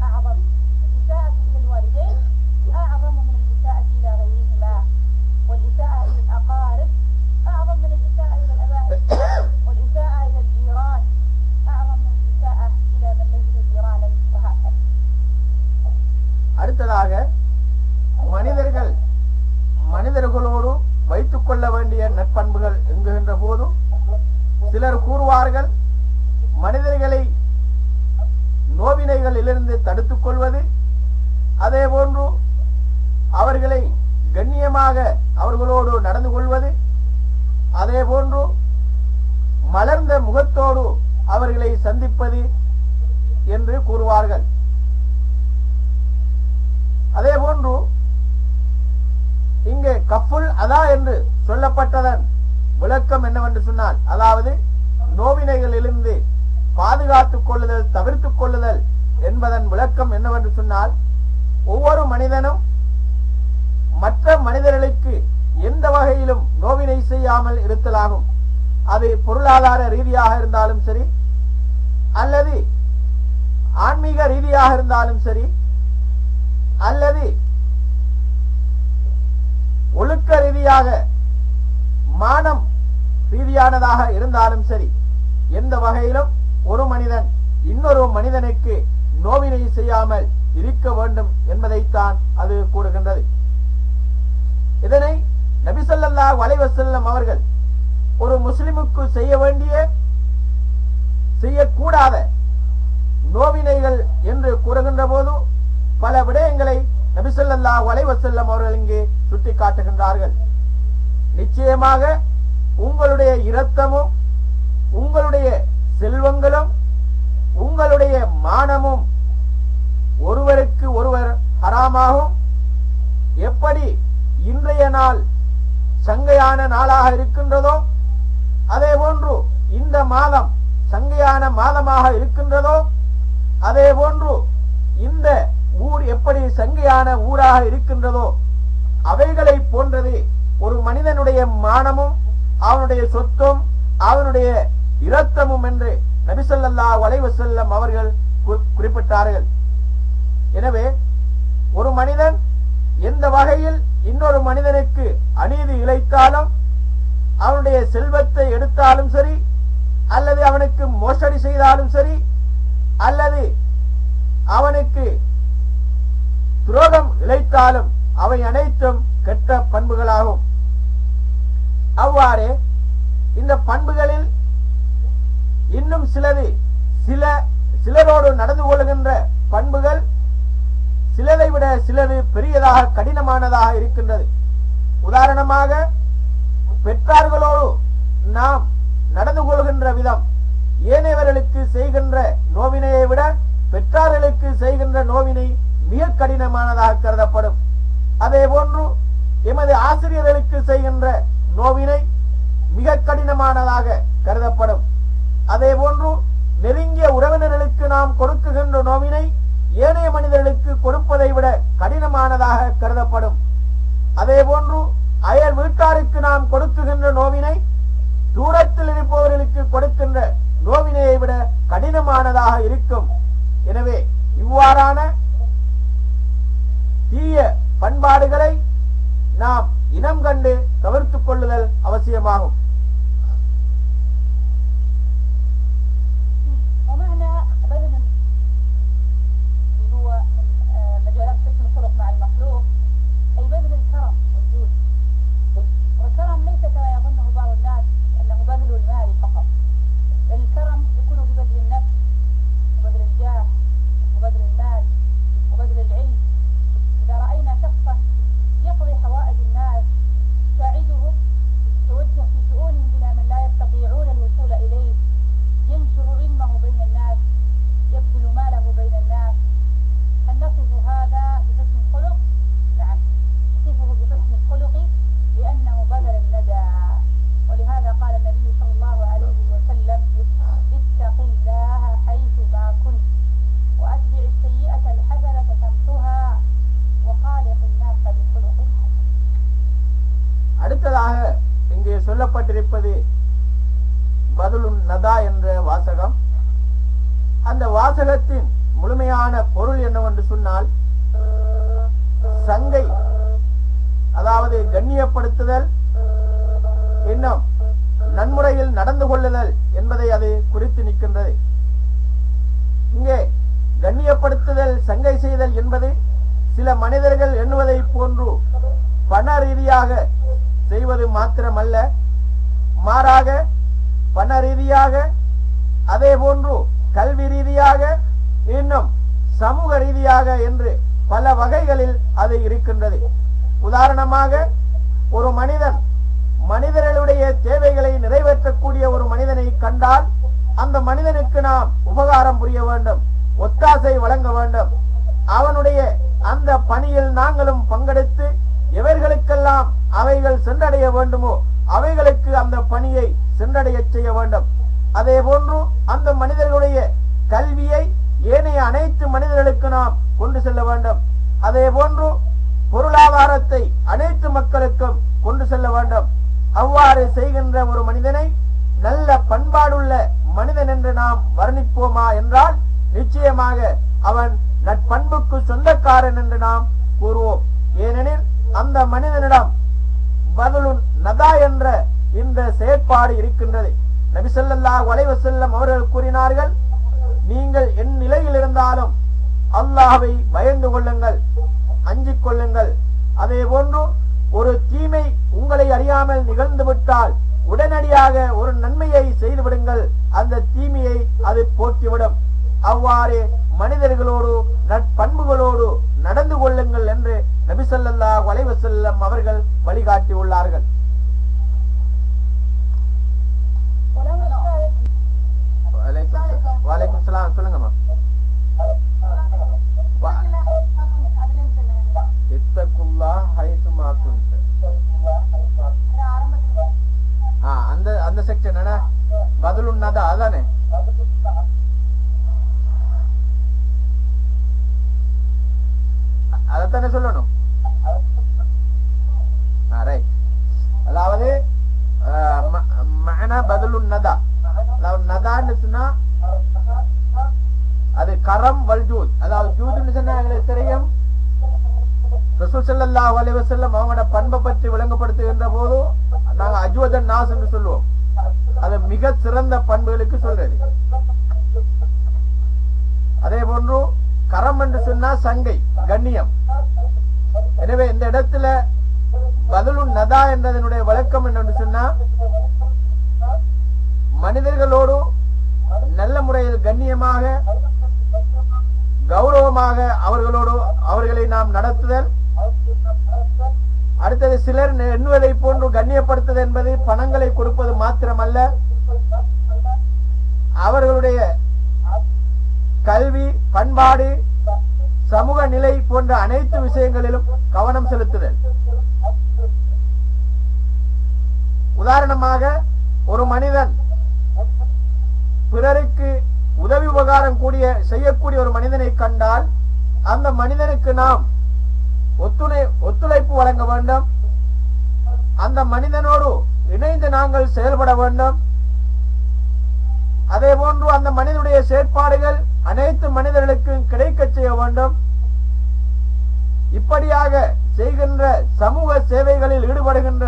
أعظم. الإساءة إلى الوالدين أعظم من الإساءة إلى غيرهما، والإساءة إلى الأقارب أعظم من الإساءة إلى الآباء، والإساءة إلى الجيران أعظم من الإساءة إلى من ليس جيرانا، وهكذا. அடுத்ததாக மனிதர்களோடு வைத்துக் கொள்ள வேண்டிய நட்பண்புகள் என்கின்ற போது சிலர் கூறுவார்கள், மனிதர்களை நோவினைகளிலிருந்து தடுத்துக் கொள்வது, அதே போன்று அவர்களை கண்ணியமாக அவர்களோடு நடந்து கொள்வது, அதே போன்று மலர்ந்த முகத்தோடு அவர்களை சந்திப்பது என்று கூறுவார்கள். அதே போன்று இங்கே கஃபுல் அதா என்று சொல்லப்பட்டதன் விளக்கம் என்னவென்று சொன்னால், அதாவது நோவினைகளிலிருந்து பாதுகாத்துக் கொள்ளுதல், தவிர்த்துக் கொள்ளுதல் என்பதன் விளக்கம் என்னவென்று சொன்னால், ஒவ்வொரு மனிதனும் மற்ற மனிதர்களுக்கு எந்த வகையிலும் நோவினை செய்யாமல் இருத்தலாகும். அது பொருளாதார ரீதியாக இருந்தாலும் சரி, அல்லது ஆன்மீக ரீதியாக இருந்தாலும் சரி, அல்லது ஒழுக்க ரீதியாக மானம் ரீதியானதாக இருந்தாலும் சரி, எந்த வகையிலும் ஒரு மனிதன் இன்னொரு மனிதனுக்கு நோவினை செய்யாமல் இருக்க வேண்டும் என்பதைத்தான் அது கூறுகின்றது. இதனை நபி ஸல்லல்லாஹு அலைஹி வஸல்லம் அவர்கள் ஒரு முஸ்லிமுக்கு செய்ய வேண்டிய, செய்யக்கூடாத நோவினைகள் என்று கூறுகின்ற போது பல விடயங்களை நபி ஸல்லல்லாஹு அலைஹி வஸல்லம் அவர்கள் இங்கே சுட்டி காட்டுகின்றார்கள். நிச்சயமாக உங்களுடைய இரத்தமும் உங்களுடைய செல்வங்களும் உங்களுடைய மானமும் ஒருவருக்கு ஒருவர் ஹராமாகும். எப்படி இன்றைய நாள் சங்கையான நாளாக இருக்கின்றதோ, அதே போன்று இந்த மாதம் சங்கையான மாதமாக இருக்கின்றதோ, அதே போன்று இந்த ஊர் எப்படி சங்கையான ஊராக இருக்கின்றதோ, அவைகளை போன்றது ஒரு மனிதனுடைய மானமும் அவனுடைய சொத்தும் அவனுடைய இரத்தமும் என்று நபி ஸல்லல்லாஹு அலைஹி வஸல்லம் அவர்கள் குறிப்பிட்டார்கள். எனவே ஒரு மனிதன் எந்த வகையில் இன்னொரு மனிதனுக்கு அநீதி இழைத்தாலும், அவனுடைய செல்வத்தை எடுத்தாலும் சரி, அல்லது அவனுக்கு மோசடி செய்தாலும் சரி, அல்லது அவனுக்கு துரோகம் இழைத்தாலும் அவை அனைத்தும் கெட்ட பண்புகளாகும். அவ்வாறே இந்த பண்புகளில் இன்னும் சிலரோடு நடந்து கொள்கின்ற பண்புகள் சிலரை விட சிலது பெரியதாக கடினமானதாக இருக்கின்றது. உதாரணமாக, பெற்றார்களோடு நாம் நடந்து கொள்கின்ற விதம் ஏனையவர்களுக்கு செய்கின்ற நோவினையை விட பெற்றார்களுக்கு செய்கின்ற நோவினை மிக கடினமானதாக கருதப்படும். அதே போன்று எமது ஆசிரியர்களுக்கு செய்கின்ற நோவினை மிக கடினமானதாக கருதப்படும். அதே போன்று நெருங்கிய உறவினர்களுக்கு நாம் கொடுக்குகின்ற நோவினை ஏனைய மனிதர்களுக்கு கொடுப்பதை விட கடினமானதாக கருதப்படும். அதே போன்று அயல் வீட்டாருக்கு நாம் கொடுக்குகின்ற நோவினை தூரத்தில் இருப்பவர்களுக்கு கொடுக்கின்ற நோவினையை விட கடினமானதாக இருக்கும். எனவே இவ்வாறான தீய பண்பாடுகளை நாம் இனம் கண்டு தவிர்த்துக் கொள்ளுதல் அவசியமாகும். அடுத்ததாக இங்கே சொல்லப்பட்டிருப்பது பதுலுன் நதா என்ற வாசகம். அந்த வாசகத்தின் முழுமையான பொருள் என்னவென்று சொன்னால், சங்கை அதாவது கண்ணியப்படுத்துதல், இன்னும் நன்முறையில் நடந்து கொள்ளுதல் என்பதை அது குறித்து நிற்கின்றது. இங்கே கண்ணியப்படுத்துதல், சங்கை செய்தல் என்பது சில மனிதர்கள் எண்ணுவதை போன்று பண ரீதியாக செய்வது மாத்திரமல்ல, மாறாக பண ரீதியாக, அதே போன்று கல்வி ரீதியாக, இன்னும் சமூக ரீதியாக என்று பல வகைகளில் அது இருக்கின்றது. உதாரணமாக, ஒரு மனிதர்களுடைய தேவைகளை நிறைவேற்றக்கூடிய ஒரு மனிதனை கண்டால் அந்த மனிதனுக்கு நாம் உபகாரம் புரிய வேண்டும், ஒத்தாசை வழங்க வேண்டும். அவனுடைய அந்த பணியில் நாங்களும் பங்கெடுத்து எவர்களுக்கெல்லாம் அவைகள் சென்றடைய வேண்டுமோ அவைகளுக்கு அந்த பணியை சென்றடைய செய்ய வேண்டும். அதே போன்று அந்த மனிதர்களுடைய கல்வியை ஏனைய அனைத்து மனிதர்களுக்கு நாம் கொண்டு செல்ல வேண்டும். அதே போன்று பொருளாதாரத்தை அனைத்து மக்களுக்கும் கொண்டு செல்ல வேண்டும். அவ்வாறு செய்கின்ற ஒரு மனிதனை நல்ல பண்பாடுள்ள மனிதன் என்று நாம் வர்ணிப்போமா என்றால் நிச்சயமாக அவன் நற்பண்புக்கு சொந்தக்காரன் என்று நாம் கூறுவோம். ஏனெனில் அந்த மனிதனிடம் பதுலுன் நதா என்ற இந்த செயற்பாடு இருக்கின்றது. நபி ஸல்லல்லாஹு அலைஹி வஸல்லம் அவர்கள் கூறினார்கள், நீங்கள் என் நிலையில் இருந்தாலும் அல்லாஹ்வை பயந்து கொள்ளுங்கள், அஞ்சிக் கொள்ளுங்கள். அதே போன்று ஒரு தீமை உங்களை அறியாமல் நிகழ்ந்துவிட்டால் உடனடியாக ஒரு நன்மையை செய்து விடுங்கள், அந்த தீமையை அது போக்கிவிடும். அவ்வாறு மனிதர்களோடு நற்பண்புகளோடு நடந்து கொள்ளுங்கள் என்று நபி ஸல்லல்லாஹு அலைஹி வஸல்லம் அவர்கள் வழிகாட்டி உள்ளார்கள். வலைக்கும் சலாம். சொல்லுங்கம்மா. இத்தகுல்லாஹ் ஹைசுமா குன்த. பதிலுன் நதா அதானே? அதத்தானே சொல்லணும். ரைட். அதாவது மஅனா பதிலுன் நதா. அதாவது நதான்னு சொன்னா அது கரம் வல் ஜூத். அதாவது ஜூத்னு சொன்னா எங்களுக்கு தெரியும், ரசூல் ஸல்லல்லாஹு அலைஹி வஸல்லம் அவங்களோட பண்பை பற்றி விளங்கப்படுத்துகின்ற போது நாங்க அஜ்வதன் நாஸ் என்று சொல்லுவோம். அது மிக சிறந்த பண்புகளுக்கு சொல்றது. அதே போன்று கரம் என்று சொன்னா சங்கை, கண்ணியம். எனவே இந்த இடத்துல பதிலுன் நதா என்றதனுடைய விளக்கம் என்னன்னு சொன்னா, மனிதர்களோடு நல்ல முறையில் கண்ணியமாக கௌரவமாக அவர்களை நாம் நடத்துதல். அடுத்தது சிலர் எண்ணுவதை போன்று கண்ணியப்படுத்துதல் என்பது பணங்களை கொடுப்பது மாத்திரமல்ல, அவர்களுடைய கல்வி, பண்பாடு, சமூக நிலை போன்ற அனைத்து விஷயங்களிலும் கவனம் செலுத்துதல். உதாரணமாக ஒரு மனிதன் பிறருக்கு உதவி உபகாரம் செய்யக்கூடிய ஒரு மனிதனை கண்டால் அந்த மனிதனுக்கு நாம் ஒத்துழைப்பு வழங்க வேண்டும். அந்த மனிதனோடு இணைந்து நாங்கள் செயல்பட வேண்டும். அதே போன்று அந்த மனிதனுடைய செயற்பாடுகள் அனைத்து மனிதர்களுக்கும் கிடைக்க செய்ய வேண்டும். இப்படியாக செய்கின்ற சமூக சேவைகளில் ஈடுபடுகின்ற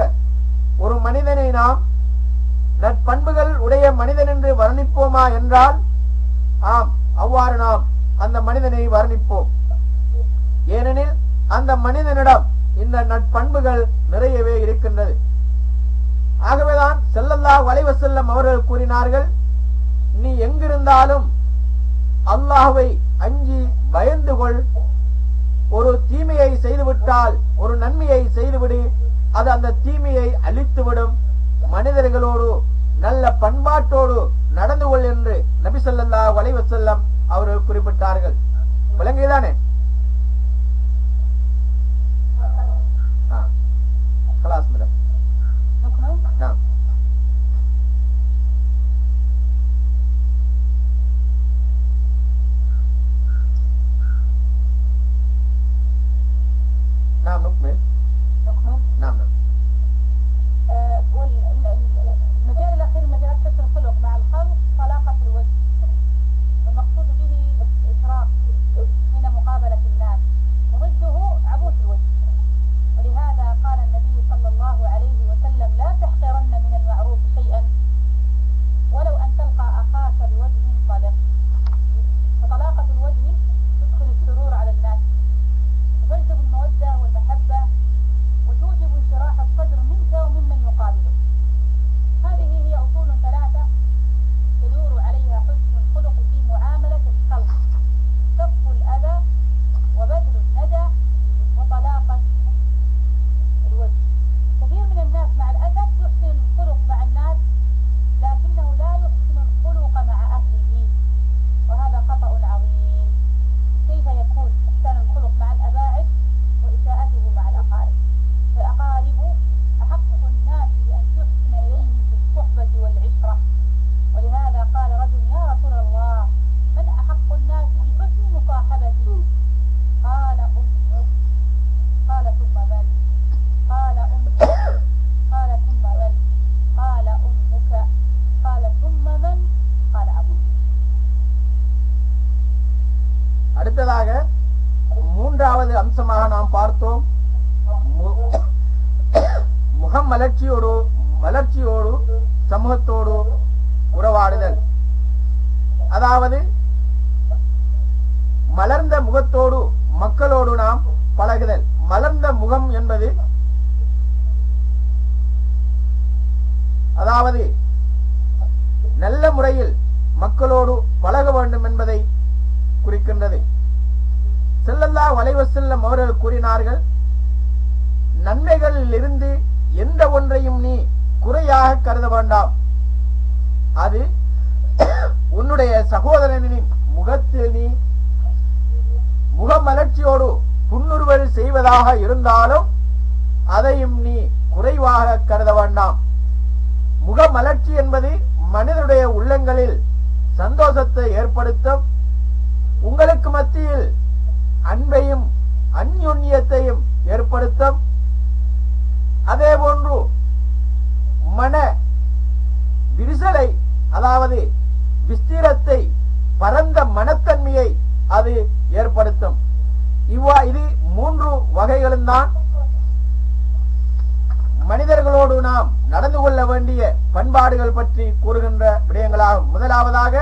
ஒரு மனிதனை நாம் நற்பண்புகள் உடைய மனிதன் என்று வர்ணிப்போமா என்றால் ஆம், அவ்வாறு நாம் அந்த மனிதனை வர்ணிப்போம். ஏனெனில் அந்த மனிதனிடம் இந்த நற்பண்புகள் நிறையவே இருக்கின்றது. ஆகவேதான் ஸல்லல்லாஹு அலைஹி வஸல்லம் அவர்கள் கூறினார்கள், நீ எங்கிருந்தாலும் அல்லாஹ்வை அஞ்சி பயந்து கொள். ஒரு தீமையை செய்துவிட்டால் ஒரு நன்மையை செய்துவிடு, அது அந்த தீமையை அழித்துவிடும். மனிதர்களோடு நல்ல பண்பாட்டோடு நடந்து கொள் என்று நபி ஸல்லல்லாஹு அலைஹி வஸல்லம் அவர்கள் குறிப்பிட்டார்கள். விளங்குதானே? خلاص مدام. نعم. نعم نكمل. نعم نعم. والمجال الأخير مجال حسن الخلق مع الخلق، طلاقة الوجه، والمقصود به إشراق حين مقابلة الناس، وضده عبوس الوجه. ولهذا قال النبي صلى الله عليه وسلم لا تحقرن من المعروف شيئا ولو أن تلقى أخاك بوجه طلق. فطلاقة الوجه تدخل السرور على الناس وتجلب المودة والمحبة وتوجب انشراح الصدر منك وممن يقابله. هذه هي أصول ثلاثة تدور عليها حسن الخلق في معاملة الخلق: كف الأذى وبذل الندى وطلاقة الوجه. كثير من الناس مع الأسف يحسن الخلق مع الناس لكنه لا يحسن الخلق مع أهله، وهذا خطأ عظيم. كيف يكون إحسان الخلق مع الأباعد وإساءته مع الأقارب؟ فالأقارب أحق الناس بأن تحسن إليهم في الصحبة والعشرة. ولهذا قال رجل: يا رسول الله، من أحق الناس بحسن مصاحبتي؟ قال: أمك. قال: ثم من؟ قال: أمك. قال: ثم من؟ قال: أمك. قال: ثم من؟ قال: أبوك. அடுத்ததாக மூன்றாவது அம்சமாக நாம் பார்த்தோம், முகம் மலர்ச்சியோடு சமூகத்தோடு உறவாடுதல். அதாவது மலர்ந்த முகத்தோடு மக்களோடு நாம் பழகுதல். மலர்ந்த முகம் என்பது அதாவது நல்ல முறையில் மக்களோடு பழக வேண்டும் என்பதை குறிக்கின்றது. ஸல்லல்லாஹு அலைஹி வஸல்லம் அவர்கள் கூறினார்கள், நன்மைகளில் இருந்து எந்த ஒன்றையும் நீ குறையாக கருத வேண்டாம். அது உன்னுடைய சகோதரனின் முகத்தில் நீ முகமலர்ச்சியோடு புன்னுருவல் செய்வதாக இருந்தாலும் அதையும் நீ குறைவாக கருத வேண்டாம். முகமலர்ச்சி என்பது மனிதனுடைய உள்ளங்களில் சந்தோஷத்தை ஏற்படுத்தும், உங்களுக்கு மத்தியில் அன்பையும் அந்யோன்யத்தையும் ஏற்படுத்தும். அதே போன்று மன விரிசலை, அதாவது விஸ்திரத்தை, பரந்த மனத்தன்மையை அது ஏற்படுத்தும். இது 3 வகைகளும் தான் மனிதர்களோடு நாம் நடந்து கொள்ள வேண்டிய பண்பாடுகள் பற்றி கூறுகின்ற விடயங்களாகும். முதலாவதாக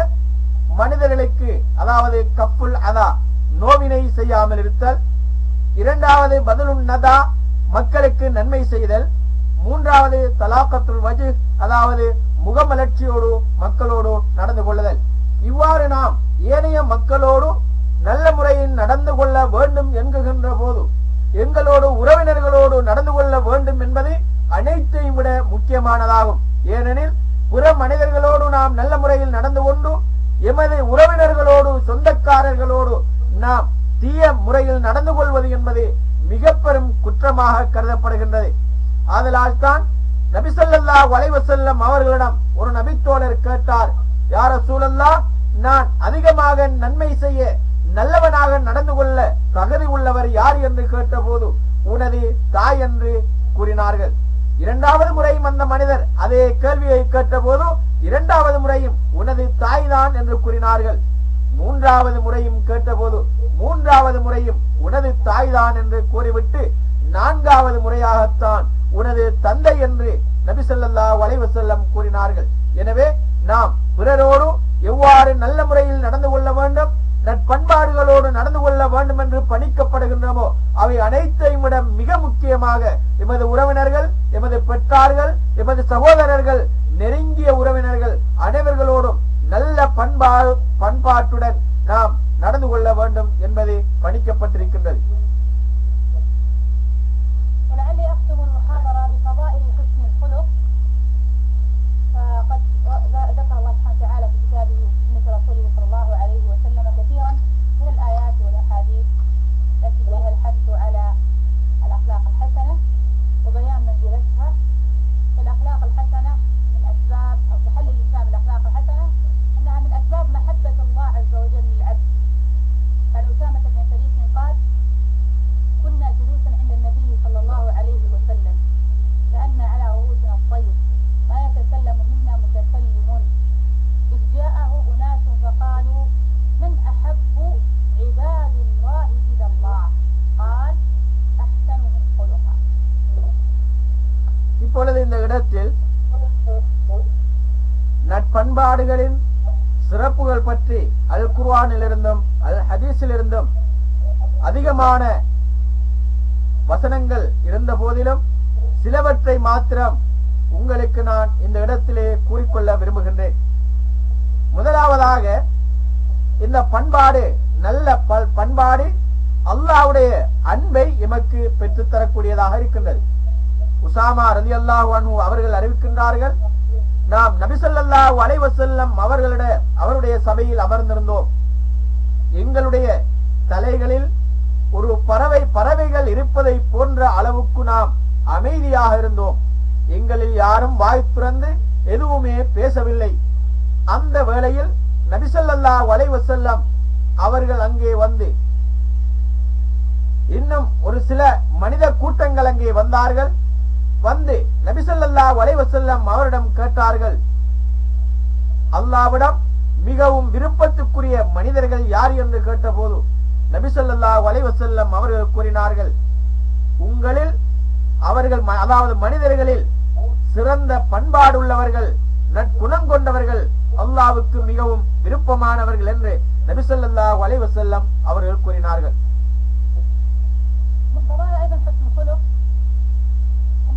மனிதர்களுக்கு, அதாவது கப்புல் அதா, நோவினை செய்யாமல் இருத்தல். இரண்டாவது பதுலுன் நதா, மக்களுக்கு நன்மை செய்தல். மூன்றாவது தலாக்கத்துல் வஜ், அதாவது முகமலர்ச்சியோடு மக்களோடு நடந்து கொள்ளுதல். இவ்வாறு நாம் ஏனைய மக்களோடு நல்ல முறையில் நடந்து கொள்ள வேண்டும் என்கின்ற போது எங்களோடு உறவினர்களோடு நடந்து கொள்ள வேண்டும் என்பது அனைத்தையும் விட முக்கியமானதாகும். ஏனெனில் புற மனிதர்களோடு நாம் நல்ல முறையில் நடந்து கொண்டு எமது உறவினர்களோடு சொந்தக்காரர்களோடு நாம் தீய முறையில் நடந்து கொள்வது என்பது மிக பெரும் குற்றமாக கருதப்படுகின்றது. ஆதலால் தான் நபி ஸல்லல்லாஹு அலைஹி வஸல்லம் அவர்களிடம் ஒரு நபித்தோழர் கேட்டார், யா ரசூலல்லாஹ், நான் அதிகமாக நன்மை செய்ய நல்லவனாக நடந்து கொள்ள தகுதி உள்ளவர் யார் என்று கேட்டபோது உனது தாய் என்று கூறினார்கள். இரண்டாவது முறையும் அந்த மனிதர் அதே கேள்வியை கேட்டபோது இரண்டாவது முறையும் உனது தாய் தான் என்று கூறினார்கள். மூன்றாவது முறையும் கேட்டபோது மூன்றாவது முறையும் உனது தாய் தான் என்று கூறிவிட்டு நான்காவது முறையாகத்தான் உனது தந்தை என்று நபி ஸல்லல்லாஹு அலைஹி வஸல்லம் கூறினார்கள். எனவே நாம் பிறரோடு எவ்வாறு நல்ல முறையில் நடந்து கொள்ள வேண்டும், நற்பண்பாடுகளோடு நடந்து கொள்ள வேண்டும் என்று பணிக்கப்படுகின்றனோ அவை அனைத்தையும் விட மிக முக்கியமாக எமது உறவினர்கள், எமது பெற்றார்கள், எமது சகோதரர்கள், நெருங்கிய உறவினர்கள் அனைவர்களோடும் நல்ல பண்பாட்டுடன் நாம் நடந்து கொள்ள வேண்டும் என்பது பணிக்கப்பட்டிருக்கின்றது. ذكر الله سبحانه وتعالى في كتابه سنة رسوله صلى الله عليه وسلم كثيرا من الآيات والأحاديث التي فيها الحث على الأخلاق الحسنة وبيان منزلتها. الأخلاق الحسنة من أسباب أو تحلي الإنسان بالأخلاق الحسنة أنها من أسباب محبة الله عز وجل للعبد. عن أسامة بن شريك قال: كنا جلوسا عند النبي صلى الله عليه وسلم كأن على رؤوسنا الطير ما يتكلم منا متكلم إذ جاءه أناس فقالوا: من أحب عباد الله إلى الله؟ قال: أحسنهم خلقا. இப்பொழுது இந்த இடத்தில் நற்பண்பாடுகளின் சிறப்புகள் பற்றி அல் குர்ஆனிலிருந்தும் அல் ஹதீஸிலிருந்தும் அதிகமான வசனங்கள் இருந்த போதிலும் சிலவற்றை மாத்திரம் உங்களுக்கு நான் இந்த இடத்திலே கூறிக்கொள்ள விரும்புகின்றேன். முதலாவதாக, இந்த பண்பாடு நல்ல பண்பாடு அல்லாஹ்வுடைய அன்பை எமக்கு பெற்றுத்தரக்கூடியதாக இருக்கின்றது. உசாமா ரலியல்லாஹு அன்ஹு அவர்கள் அறிவிக்கின்றார்கள், நாம் நபி ஸல்லல்லாஹு அலைஹி வஸல்லம் அவருடைய சபையில் அமர்ந்திருந்தோம். எங்களுடைய தலைகளில் ஒரு பறவைகள் இருப்பதை போன்ற அளவுக்கு நாம் அமைதியாக இருந்தோம். எங்களில் யாரும் வாய் திறந்து எதுவுமே பேசவில்லை. அந்த வேளையில் நபி ஸல்லல்லாஹு அலைஹி வஸல்லம் அவர்கள் அங்கே வந்து இன்னும் ஒரு சில மனித கூட்டங்கள் அங்கே வந்தார்கள். வந்து நபி ஸல்லல்லாஹு அலைஹி வஸல்லம் அவரிடம் கேட்டார்கள், அல்லாஹ்விடம் மிகவும் விருப்பத்துக்குரிய மனிதர்கள் யார் என்று கேட்டபோது நபி ஸல்லல்லாஹு அலைஹி வஸல்லம் அவர்கள் கூறினார்கள், உங்களில் அவர்கள், அதாவது மனிதர்களில் சிறந்த பண்பாடுள்ளவர்கள், நற்குணம் கொண்டவர்கள் அல்லாஹ்வுக்கு மிகவும் விருப்பமானவர்கள் என்று நபி ஸல்லல்லாஹு அலைஹி வஸல்லம் அவர்கள் கூறினார்கள்.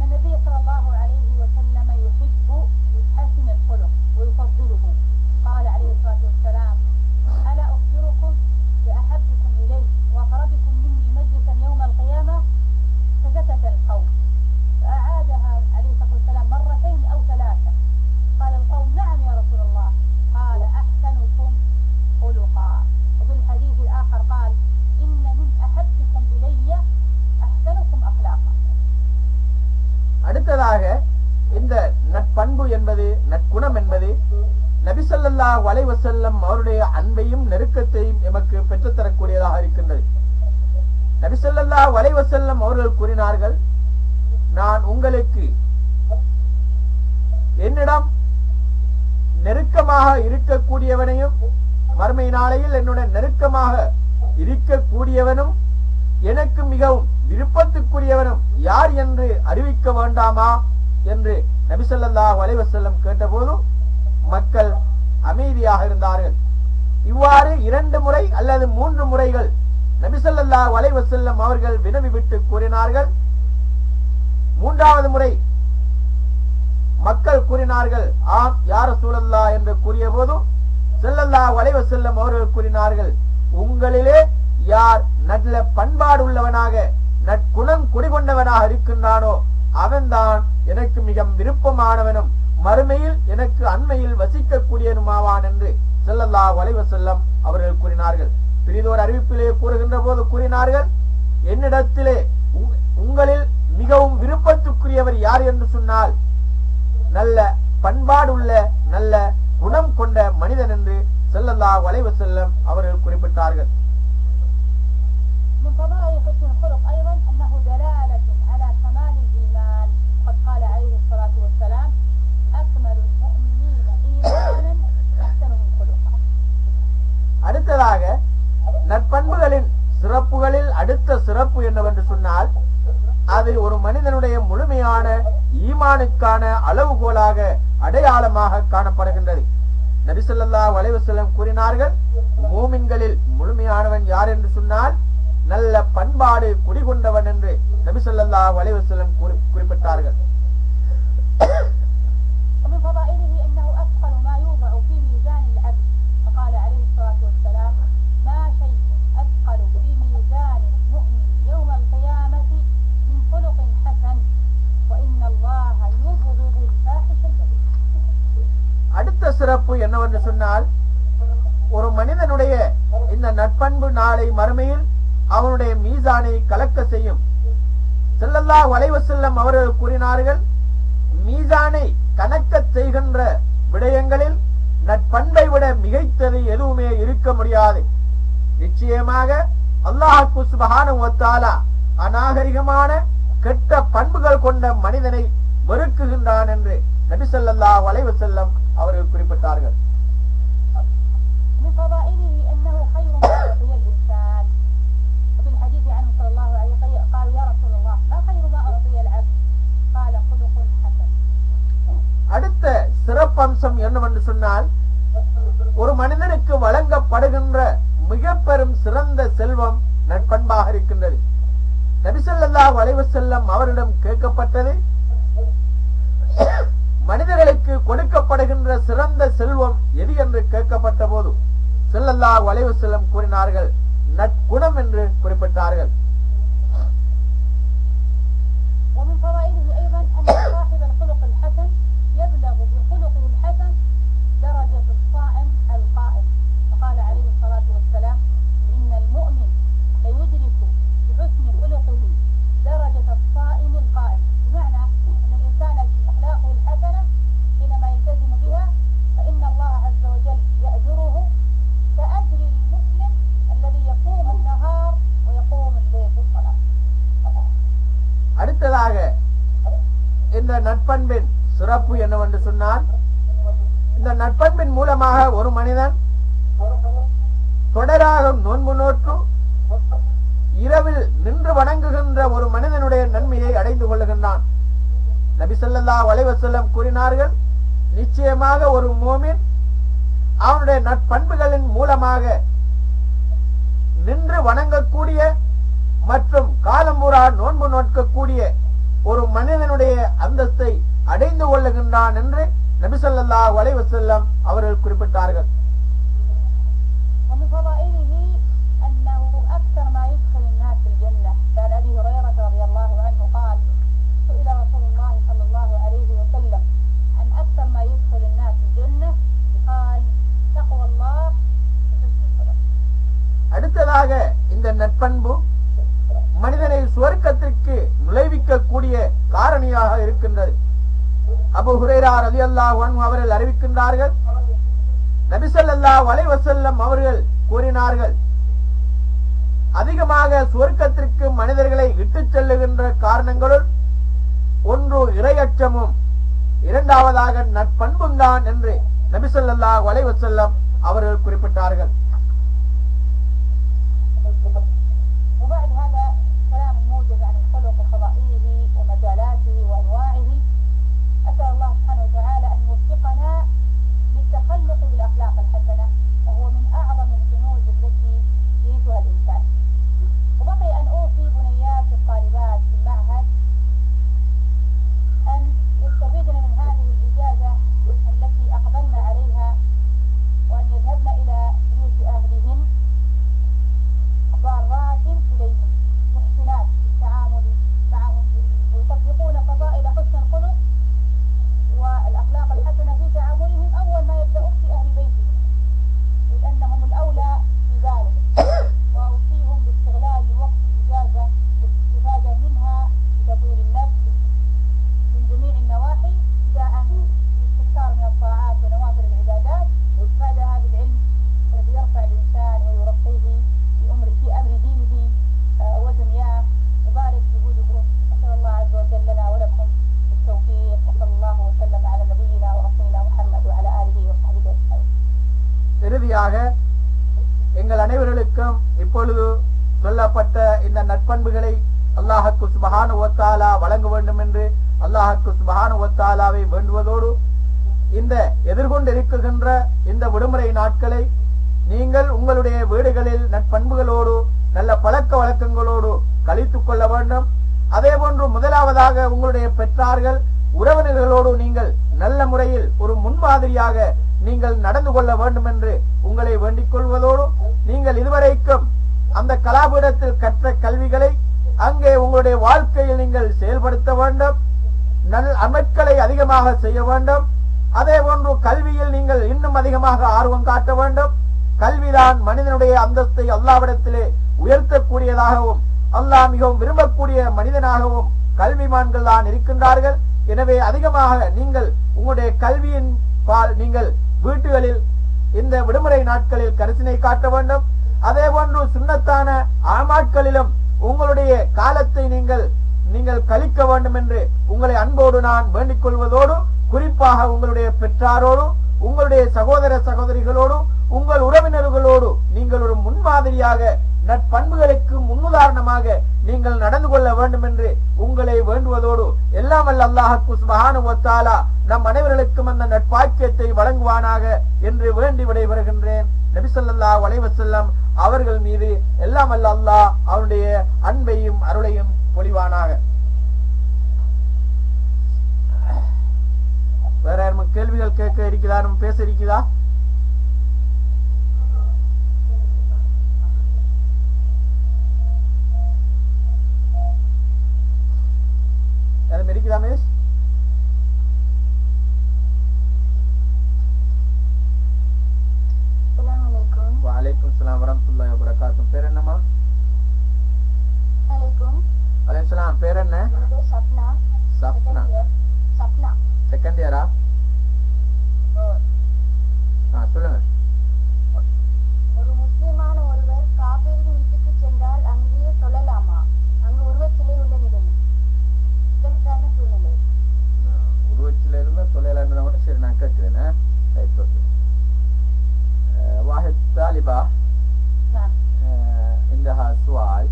النبي صلى الله عليه وسلم يحب حسن الخلق ويفضله. قال عليه الصلاة والسلام: ألا أخبركم بأحبكم إليه وأقربكم مني مجلسا يوم القيامة؟ فسكت القوم فأعادها عليه الصلاة والسلام مرتين أو ثلاثة. قال القوم: نعم يا رسول الله. قال: أحسنكم خلقا. وفي الحديث الآخر قال: إن من أحبكم إلي أحسنكم أخلاقا. அடுத்ததாக இந்த நட்பண்பு என்பது, நற்குணம் என்பது நபி ஸல்லல்லாஹு அலைஹி வஸல்லம் அவருடைய அன்பையும் நெருக்கத்தையும் எமக்கு பெற்றுத்தரக்கூடியதாக இருக்கின்றது. நபி ஸல்லல்லாஹு அலைஹி வஸல்லம் அவர்கள் கூறினார்கள், நான் உங்களுக்கு என்னிடம் நெருக்கமாக இருக்கக்கூடியவனையும் மறுமை நாளையில் என்னுடன் நெருக்கமாக இருக்கக்கூடியவனும் எனக்கு மிகவும் விருப்பத்துக்குரியவனும் யார் என்று அறிவிக்க வேண்டாமா என்று நபி ஸல்லல்லாஹு அலைஹி வஸல்லம் கேட்டபோது மக்கள் அமைதியாக இருந்தார்கள். இவ்வாறு 2 முறை அல்லது 3 முறைகள் நபி ஸல்லல்லாஹு அலைஹி வஸல்லம் அவர்கள் வினவிவிட்டு கூறினார்கள். 3வது முறை மக்கள் கூறினார்கள், ஆம் யா ரசூலல்லாஹ் என்று கூறிய போது ஸல்லல்லாஹு அலைஹி வஸல்லம் அவர்கள் கூறினார்கள், உங்களிலே யார் நல்ல பண்பாடு உள்ளவனாக நற்குணம் குடிகொண்டவனாக இருக்கின்றானோ அவன்தான் எனக்கு மிக விருப்பமானவனும் மறுமையில் எனக்கு அண்மையில் வசிக்கக்கூடியனுமாவான் என்று ஸல்லல்லாஹு அலைஹி வஸல்லம் அவர்கள் கூறினார்கள். பிரிதோர் அறிவிப்பிலே கூறுகின்ற போது கூறினார்கள், என்னிடத்திலே உங்களில் மிகவும் விருப்பத்துக்குரியவர் யார் என்று சொன்னால் நல்ல பண்பாடுள்ள நல்ல குணம் கொண்ட மனிதன் என்று ஸல்லல்லாஹு அலைஹி வஸல்லம் அவர்கள் குறிப்பிட்டார்கள். من فضائل حسن الخلق أيضا أنه دلالة على كمال الإيمان. قد قال عليه الصلاة والسلام أكمل المؤمنين إيمانا أحسنهم خلقا. அடுத்ததாக நற்பண்புகளின் சிறப்புகளில் அடுத்த சிறப்பு என்னவென்று சொன்னால் அது ஒரு மனிதனுடைய முழுமையான ஈமானுக்கான அளவுகோலாக அடையாளமாக காணப்படுகின்றது. நபி ஸல்லல்லாஹு அலைஹி வஸல்லம் கூறினார்கள், மூமின்களில் முழுமையானவன் யார் என்று சொன்னால் நல்ல பண்பாடு குடிகொண்டவன் என்று நபி ஸல்லல்லாஹு அலைஹி வஸல்லம் குறிப்பிட்டார்கள். ومن فضائله أنه أثقل ما يوضع في ميزان العبد. فقال عليه الصلاة والسلام ما شيء أثقل في ميزان المؤمن يوم القيامة من خلق حسن وإن الله يبغض الفاحش البذيء. அடுத்த சிறப்பு என்னவென்று சொன்னால் ஒரு மனிதனுடைய இந்த நற்பண்பு நாளை மறுமையில் அவனுடைய மீசானை கலக்க செய்யும். ஸல்லல்லாஹு அலைஹி வஸல்லம் அவர்கள் கூறினார்கள், மீசானை கணக்க செய்கின்ற விடயங்களில் நற்பண்பை விட மிகைத்தது எதுவுமே இருக்க முடியாது. நிச்சயமாக அல்லாஹ் சுப்ஹானஹு வ தஆலா அநாகரிகமான கெட்ட பண்புகள் கொண்ட மனிதனை வெறுக்குகின்றான் என்று நபி ஸல்லல்லாஹு அலைஹி வஸல்லம் அவர்கள் குறிப்பிட்டார்கள். من فضائله أنه خير ما أعطي الإنسان. وفي الحديث عنه صلى الله عليه وسلم قال يا رسول الله ما خير ما أعطي العبد؟ قال خلق حسن. அடுத்த சிறப்பம்சம் என்னவென்று சொன்னால் ஒரு மனிதனுக்கு வழங்கப்படுகின்ற மிக பெரும் சிறந்த செல்வம் நற்பண்பாக இருக்கின்றது. நபி ஸல்லல்லாஹு அலைஹி வஸல்லம் அவரிடம் கேட்கப்பட்டது, மனிதர்களுக்கு கொடுக்கப்படுகின்ற சிறந்த செல்வம் எது என்று கேட்கப்பட்ட போது ஸல்லல்லாஹு அலைஹி வஸல்லம் கூறினார்கள், நற்குணம் என்று குறிப்பிட்டார்கள். ومن فضائله أيضا أن صاحب الخلق الحسن يبلغ بخلقه الحسن درجة الصائم القائم. فقال عليه الصلاة والسلام إن المؤمن ليدرك بحسن خلقه درجة الصائم القائم. بمعنى أن الإنسان بأخلاقه الحسنة حينما يلتزم بها فإن الله عز وجل يأجره كأجر المسلم الذي يقوم النهار ويقوم الليل بالصلاة. அடுத்ததாக இந்த நற்பண்பின் சிறப்பு என்னவென்று சொன்னால் இந்த நற்பண்பின் மூலமாக ஒரு மனிதன் தொடராக நோன்பு நோற்று இரவில் நின்று வணங்குகின்ற ஒரு மனிதனுடைய நன்மையை அடைந்து கொள்ளுகின்றான். நபி ஸல்லல்லாஹு அலைஹி வஸல்லம் கூறினார்கள், நிச்சயமாக ஒரு மூமின் அவனுடைய நற்பண்புகளின் மூலமாக நின்று வணங்கக்கூடிய மற்றும் காலம்பூரா நோன்பு நோக்கக்கூடிய ஒரு மனிதனுடைய அந்தஸ்தை அடைந்து கொள்ளுகின்றான் என்று நபி ஸல்லல்லாஹு அலைஹி வஸல்லம் அவர்கள் குறிப்பிட்டார்கள். ومن فضائله أنه أكثر ما يدخل الناس الجنة. كان أبي هريرة رضي الله عنه قال سئل رسول الله صلى الله عليه وسلم عن أكثر ما يدخل الناس الجنة قال تقوى الله وحسن الخلق. அடுத்ததாக இந்த நற்பண்பு மனிதனை சுவர்க்கத்திற்கு நுழைவிக்க கூடிய காரணியாக இருக்கின்றது. அபூ ஹுரைரா ரலியல்லாஹு அன்ஹு அவர்கள் அறிவிக்கின்றார்கள், நபி ஸல்லல்லாஹு அலைஹி வஸல்லம் அவர்கள் கூறினார்கள், அதிகமாக சுவர்க்கத்திற்கு மனிதர்களை இட்டுச் செல்லுகின்ற காரணங்களுள் ஒன்று இறையச்சமும் இரண்டாவதாக நற்பண்பும் தான் என்று நபி ஸல்லல்லாஹு அலைஹி வஸல்லம் அவர்கள் குறிப்பிட்டார்கள். وبعد هذا كلام موجز عن الخلق وفضائله ومجالاته وانواعه، اسال الله سبحانه وتعالى ان يوفقنا للتخلق بالاخلاق الحسنه، وهو من اعظم الكنوز التي يريدها الانسان. وبقي ان اوصي بنيات الطالبات في المعهد ان يستفيدن من هذه الاجازه التي اقبلن عليها، وان يذهبن الى بيوت اهلهن ضارات إليهم محسنات في التعامل معهم، ويطبقون فضائل حسن الخلق والأخلاق الحسنة في تعاملهم أول ما يبدأون في أهل بيتهم، إذ أنهم الأولى في ذلك. وأوصيهم باستغلال وقت الإجازة والاستفادة منها بتطوير النفس من جميع النواحي، ابتداء بالاستكثار من الطاعات ونوافل العبادات، بعد هذا العلم الذي يرفع الإنسان ويرقيه في أمر دينه ودنياه. وبارك في جهودكم، أسأل الله عز وجل لنا ولكم التوفيق، وصلى الله وسلم على نبينا ورسولنا محمد وعلى آله وصحبه أجمعين. இறுதியாக எங்கள் அனைவர்களுக்கும் இப்பொழுது சொல்லப்பட்ட இந்த நற்பண்புகளை அல்லாஹ்வுக்கு சுப்ஹானஹு வ தஆலா வழங்க வேண்டும் என்று அல்லாஹ்வுக்கு சுப்ஹானஹு வ தஆலாவை வேண்டுவதோடு, இந்த எதிர்கொண்டிருக்கின்ற இந்த விடுமுறை நாட்களை நீங்கள் உங்களுடைய வீடுகளில் நற்பண்புகளோடு நல்ல பழக்க வழக்கங்களோடு கழித்துக் கொள்ள வேண்டும். அதே போன்று முதலாவதாக உங்களுடைய பெற்றார்கள் உறவினர்களோடு நீங்கள் நல்ல முறையில் ஒரு முன்மாதிரியாக நீங்கள் நடந்து கொள்ள வேண்டும் என்று உங்களை வேண்டிக் கொள்வதோடு, நீங்கள் இதுவரைக்கும் அந்த கலாபீடத்தில் கற்ற கல்விகளை அங்கே உங்களுடைய வாழ்க்கையில் நீங்கள் செயல்படுத்த வேண்டும். நல் அமல்களை அதிகமாக செய்ய வேண்டும். அதே போன்று கல்வியில் நீங்கள் இன்னும் அதிகமாக ஆர்வம் காட்ட வேண்டும். கல்விதான் மனிதனுடைய அந்தஸ்தை அல்லாஹ்விடத்திலே உயர்த்தக்கூடியதாகவும் அல்லாஹ் மிகவும் விரும்பக்கூடிய மனிதனாகவும் கல்விமான்கள் தான் இருக்கின்றார்கள். எனவே அதிகமாக நீங்கள் உங்களுடைய கல்வியின் பால் நீங்கள் வீட்டுகளில் இந்த விடுமுறை நாட்களில் கரிசனை காட்ட வேண்டும். அதே போன்று சுன்னத்தான ஆமாட்களிலும் உங்களுடைய காலத்தை நீங்கள் கழிக்க வேண்டும் என்று உங்களை அன்போடு நான் வேண்டிக் கொள்வதோடு, குறிப்பாக உங்களுடைய பெற்றாரோடு, உங்களுடைய சகோதர சகோதரிகளோடு, உங்கள் உறவினர்களோடு நீங்கள் ஒரு முன்மாதிரியாக நற்பண்புகளுக்கு முன்னுதாரணமாக நீங்கள் நடந்து கொள்ள வேண்டும் என்று உங்களை வேண்டுவதோடு, எல்லாம் வல்ல அல்லாஹ்வுக்கு சுப்ஹானஹு வ தஆலா நம் அனைவர்களுக்கும் அந்த நற்பாக்கியத்தை வழங்குவானாக என்று வேண்டி விடைபெறுகின்றேன். நபி ஸல்லல்லாஹு அலைஹி வஸல்லம் அவர்கள் மீது எல்லாம் வல்ல அல்லாஹ் அவருடைய அன்பையும் அருளையும் பொழிவானாக. வேற யாரும் கேள்விகள் கேட்க இருக்கிறதா? நம்ம பேச இருக்கிறதா? யாரும் இருக்கிறதா மேஷ்? Assalamualaikum. வலைக்கும் ஸலாம் வரஹ்மத்துல்லாஹி வபரகாத்துஹு. பேர் என்னம்மா? Assalamualaikum. வலைக்கும் ஸலாம். பேர் என்ன? Sapna. சப்னா. Sapna. செகண்ட் இயரா? சொல்லுங்க. ஒரு முஸ்லிமான ஒருவர் காபீரின் வீட்டுக்கு சென்றால் அங்கே சொல்லலாமா? அங்கு உருவச்சிலை உள்ள நிலையில் இதற்கான சூழ்நிலை. உருவச்சில இருந்தா சொல்லலான்னு கூட சரி நான் கேட்கிறேன். واحد طالبة عندها سؤال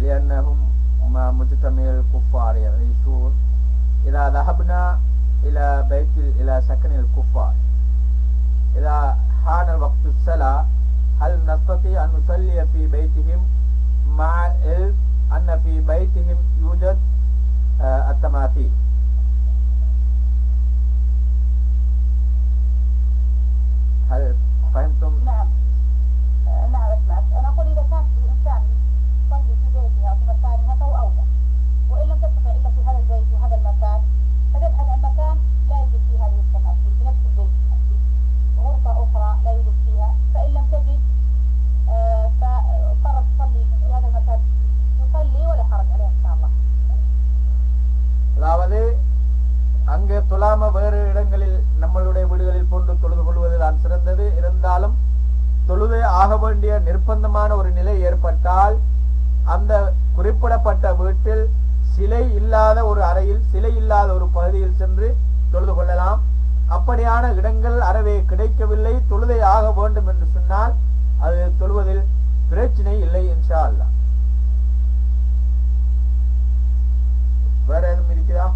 لأنهم مجتمع الكفار يعيشون إذا ذهبنا إلى سكن الكفار إذا حان الوقت الصلاة هل نستطيع أن نصلي في بيتهم مع العلم أن في بيتهم يوجد التماثيل؟ هل فهمتم؟ نعم أسمعك. أنا أقول إذا كان الإنسان يصلي في بيته أو في مكانها فهو أولى، وإن لم تستطع إلا في هذا البيت وهذا المكان فتبحث عن مكان لا يوجد فيه هذه التماثيل في نفس البيت، غرفة أخرى لا يوجد فيها، فإن لم تجد فاضطرت تصلي في هذا المكان تصلي ولا حرج عليها إن شاء الله. அதாவது அங்கே தொழாம வேறு இடங்களில் நம்மளுடைய வீடுகளில் போன்று தொழுது கொள்வதுதான் சிறந்தது. இருந்தாலும் தொழுது ஆக வேண்டிய நிர்பந்தமான ஒரு நிலை ஏற்பட்டால் அந்த குறிப்பிடப்பட்ட வீட்டில் சிலை இல்லாத ஒரு அறையில், சிலை இல்லாத ஒரு பகுதியில் சென்று தொழுது கொள்ளலாம். அப்படியான இடங்கள் அறவே கிடைக்கவில்லை, தொழுதை ஆக வேண்டும் என்று சொன்னால் அது தொழுவதில் பிரச்சனை இல்லை இன்ஷா அல்லாஹ். வேற எதுவும் இருக்குதா?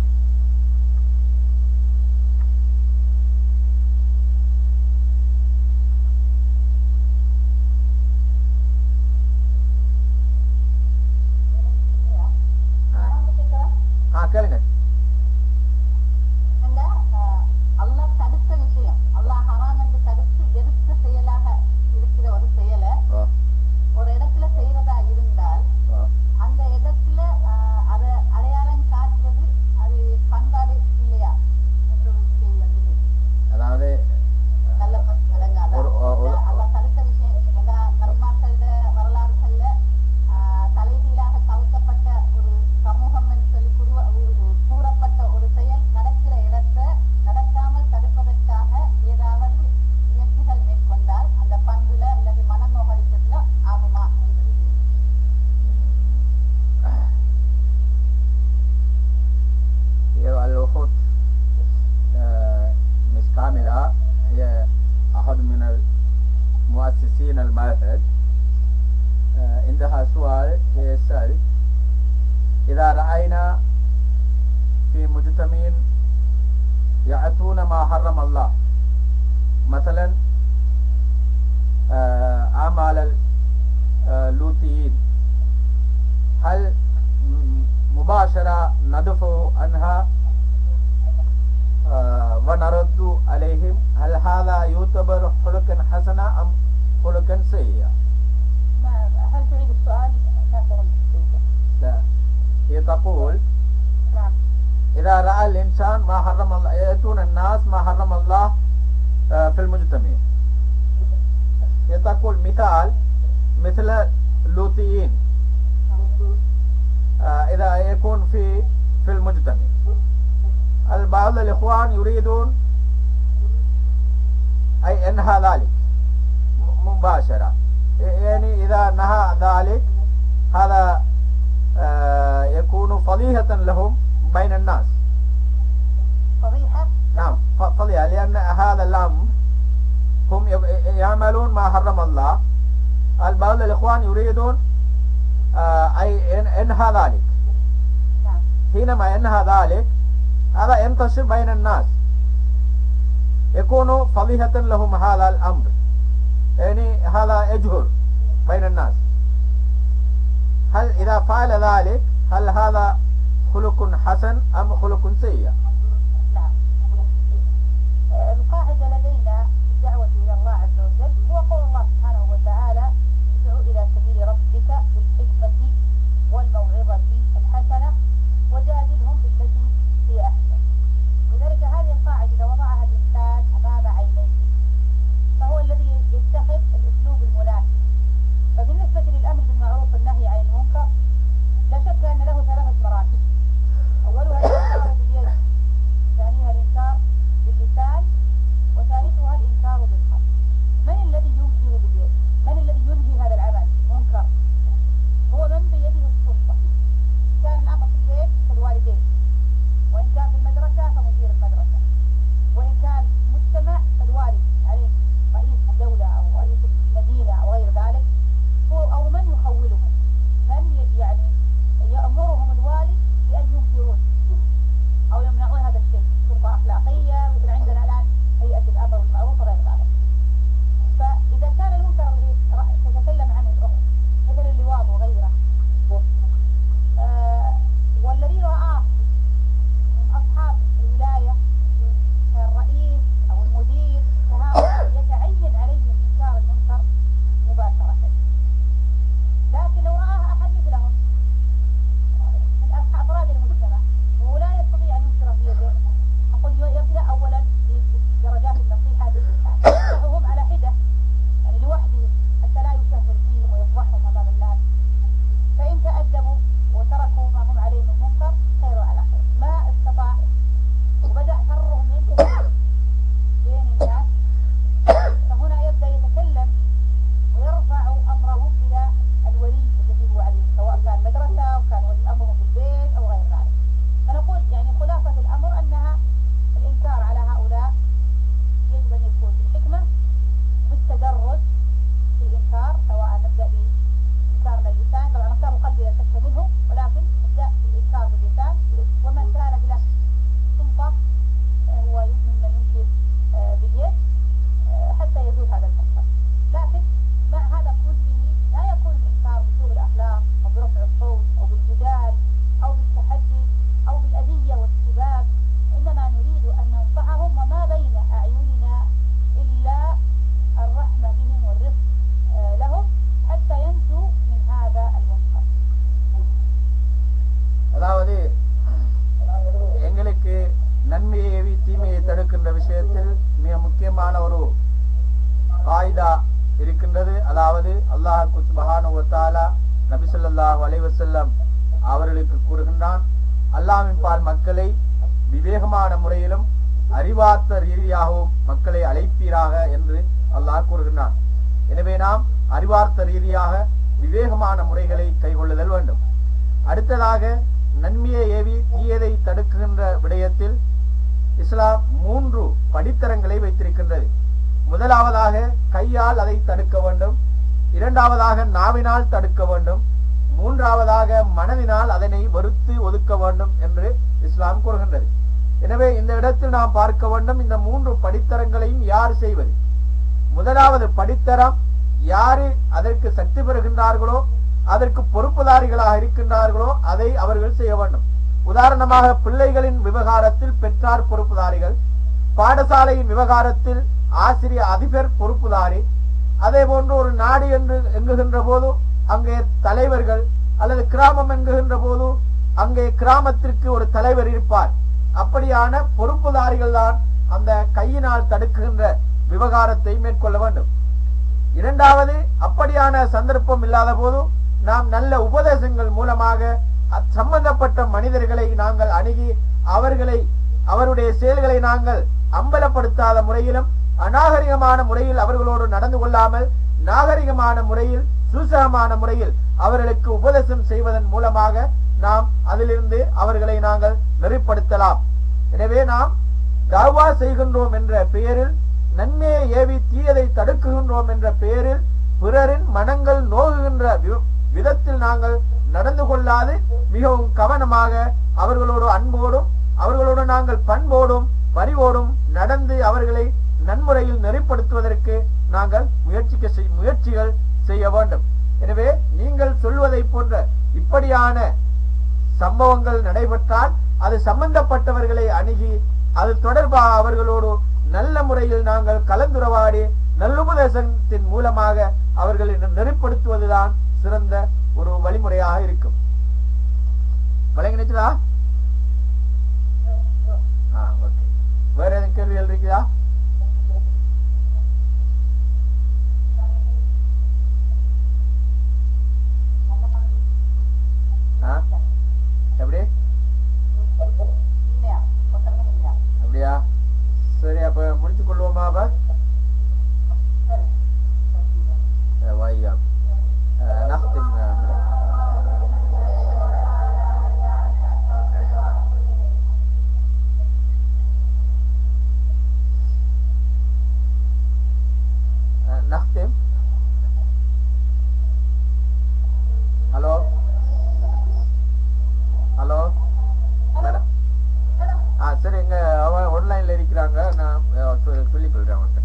கேளுங்க. அல்லாஹ் தடுத்த விஷயம், அல்லாஹ் ஹராம் என்று தடுத்து வெறுத்த செயலாக இருக்கிற ஒரு செயலை ஒரு இடத்துல செய்யறதா இருந்தால் அந்த இடத்துல அதை அடையாளம் காட்டுவது அது பண்பாடு இல்லையா என்று அதாவது நல்ல அல்லாஹ் தடுத்த விஷயம் நபிமார்கள வரலாறுகள்ல தலைகீழாக கவுக்கப்பட்ட ஒரு சமூகம் என்று சொல்லி கூறப்பட்ட ஒரு செயல் நடக்கிற இடத்தை நடக்காமல் தடுப்பதற்காக ஏதாவது முயற்சிகள் மேற்கொண்டால் அந்த பண்புல அல்லது மனநோகடிக்கத்துல ஆகுமா என்பது الأخت مش كاملة، هي أحد من المؤسسين المعهد. عندها سؤال، هي يسأل: إذا رأينا في مجتمعين يعطون ما حرم الله، مثلا أعمال اللوطيين، هل مباشرة ندفع عنها ونرد عليهم؟ هل هذا يعتبر خلقا حسنا أم خلقا سيئا؟ هل تعيد السؤال؟ لا، هي تقول إذا رأى الإنسان ما حرم الله، يأتون الناس ما حرم الله في المجتمع. هي تقول مثال مثل اللوطيين، إذا يكون في المجتمع، بعض الإخوان يريدون أي إنهاء ذلك مباشرة، يعني إذا نهى ذلك هذا يكون فضيحة لهم بين الناس. فضيحة؟ نعم فضيحة، لأن هذا الأمر هم يعملون ما حرم الله. بعض الإخوان يريدون أي إنهاء ذلك. حينما ينهى ذلك هذا ينتشر بين الناس، يكون فضيحة لهم هذا الأمر، يعني هذا يجهر بين الناس. هل إذا فعل ذلك هل هذا خلق حسن أم خلق سيء؟ نعم. القاعدة لدينا في الدعوة إلى الله عز وجل هو قول الله سبحانه وتعالى: ادعو إلى سبيل ربك بالحكمة والموعظة الحسنة وجادلهم بالتي هي أحسن. لذلك هذه القاعدة إذا وضعها الإنسان أمام عينيه فهو الذي يتخذ الأسلوب المناسب. فبالنسبة للأمر بالمعروف والنهي عن المنكر لا شك أن له 3 مراتب. أولها الإنكار باليد، ثانيها الإنكار باللسان، وثالثها الإنكار بالقلب. من الذي ينكر باليد؟ من الذي ينهي هذا العمل منكر؟ هو من بيده السلطة. كان الأمر في البيت முக்கியமான ஒரு காயிதா இருக்கின்றது. அதாவது அல்லாஹ் சுப்ஹானஹு வ தஆலா நபி ஸல்லல்லாஹு அலைஹி வஸல்லம் அவர்களுக்கு கூறுகின்றான், அல்லாஹ்வின் பால் மக்களை விவேகமான முறையிலும் அறிவார்த்த ரீதியாகவும் மக்களை அழைப்பீராக என்று அல்லாஹ் கூறுகின்றான். எனவே நாம் அறிவார்த்த ரீதியாக விவேகமான முறைகளை கைகொள்ளுதல் வேண்டும். அடுத்ததாக நன்மையை ஏவி தீயதை தடுக்குகின்ற விடயத்தில் இஸ்லாம் 3 படித்தரங்களை வைத்திருக்கின்றது. முதலாவதாக கையால் அதை தடுக்க வேண்டும், இரண்டாவதாக நாவினால் தடுக்க வேண்டும், மூன்றாவதாக மனதினால் அதனை வெறுத்து ஒதுக்க வேண்டும் என்று இஸ்லாம் கூறுகின்றது. எனவே இந்த இடத்தில் நாம் பார்க்க வேண்டும், இந்த 3 படித்தரங்களையும் யார் செய்வது. முதலாவது படித்தரம், யாரு அதற்கு சக்தி பெறுகின்றார்களோ, அதற்கு பொறுப்புதாரிகளாக இருக்கின்றார்களோ அதை அவர்கள் செய்ய வேண்டும். உதாரணமாக பிள்ளைகளின் விவகாரத்தில் பெற்றார் பொறுப்புதாரிகள், பாடசாலையின் விவகாரத்தில் ஆசிரியர் அதிபர் பொறுப்புதாரி, அதே போன்று ஒரு நாடு என்று எங்குகின்ற போது அங்கே தலைவர்கள், அல்லது கிராமம் என்கின்ற போது அங்கே கிராமத்திற்கு ஒரு தலைவர் இருப்பார். அப்படியான பொறுப்புதாரிகள் தான் அந்த கையினால் தடுக்குகின்ற விவகாரத்தை மேற்கொள்ள வேண்டும். இரண்டாவது, அப்படியான சந்தர்ப்பம் இல்லாத போது நாம் நல்ல உபதேசங்கள் மூலமாக சம்பந்தப்பட்ட மனிதர்களை நாங்கள் அணுகி அவருடைய செயல்களை நாங்கள் அம்பலப்படுத்தாத முறையிலும் அநாகரிகமான முறையில் அவர்களோடு நடந்து கொள்ளாமல் நாகரிகமான முறையில் சூசகமான முறையில் அவர்களுக்கு உபதேசம் செய்வதன் மூலமாக நாம் அதிலிருந்து அவர்களை நாங்கள் நெறிப்படுத்தலாம். எனவே நாம் தஅவா செய்கின்றோம் என்ற பெயரில், நன்மையை ஏவி தீயதை தடுக்குகின்றோம் என்ற பெயரில் பிறரின் மனங்கள் நோகுகின்ற விதத்தில் நாங்கள் நடந்து கொள்ளாது மிகவும் கவனமாக அவர்களோடு அன்போடும் அவர்களோடு நாங்கள் பண்போடும் பரிவோடும் நடந்து அவர்களை நன்முறையில் நெறிப்படுத்துவதற்கு நாங்கள் முயற்சிகள் செய்ய வேண்டும். எனவே நீங்கள் சொல்வதை போன்ற இப்படியான சம்பவங்கள் நடைபெற்றால் அது சம்பந்தப்பட்டவர்களை அணுகி அது தொடர்பாக அவர்களோடு நல்ல முறையில் நாங்கள் கலந்துரையாடி நல்லுபதேசத்தின் மூலமாக அவர்களை நெறிப்படுத்துவதுதான் சிறந்த ஒரு வழிமுறையாக இருக்கும். வழங்கினீங்களா? ஓகே. வேற எதுவும் கேள்விகள் இருக்குதா? எப்படி? அப்படியா? சரி, அப்ப முடித்துக் கொள்வோமா? அப்ப வாய்யா نختم. نختم. Hello hello madam. சரி, எங்க அவன் ஆன்லைன்ல இருக்கிறாங்க, நான் சொல்லிக் கொள்றேன் அவன்கிட்ட.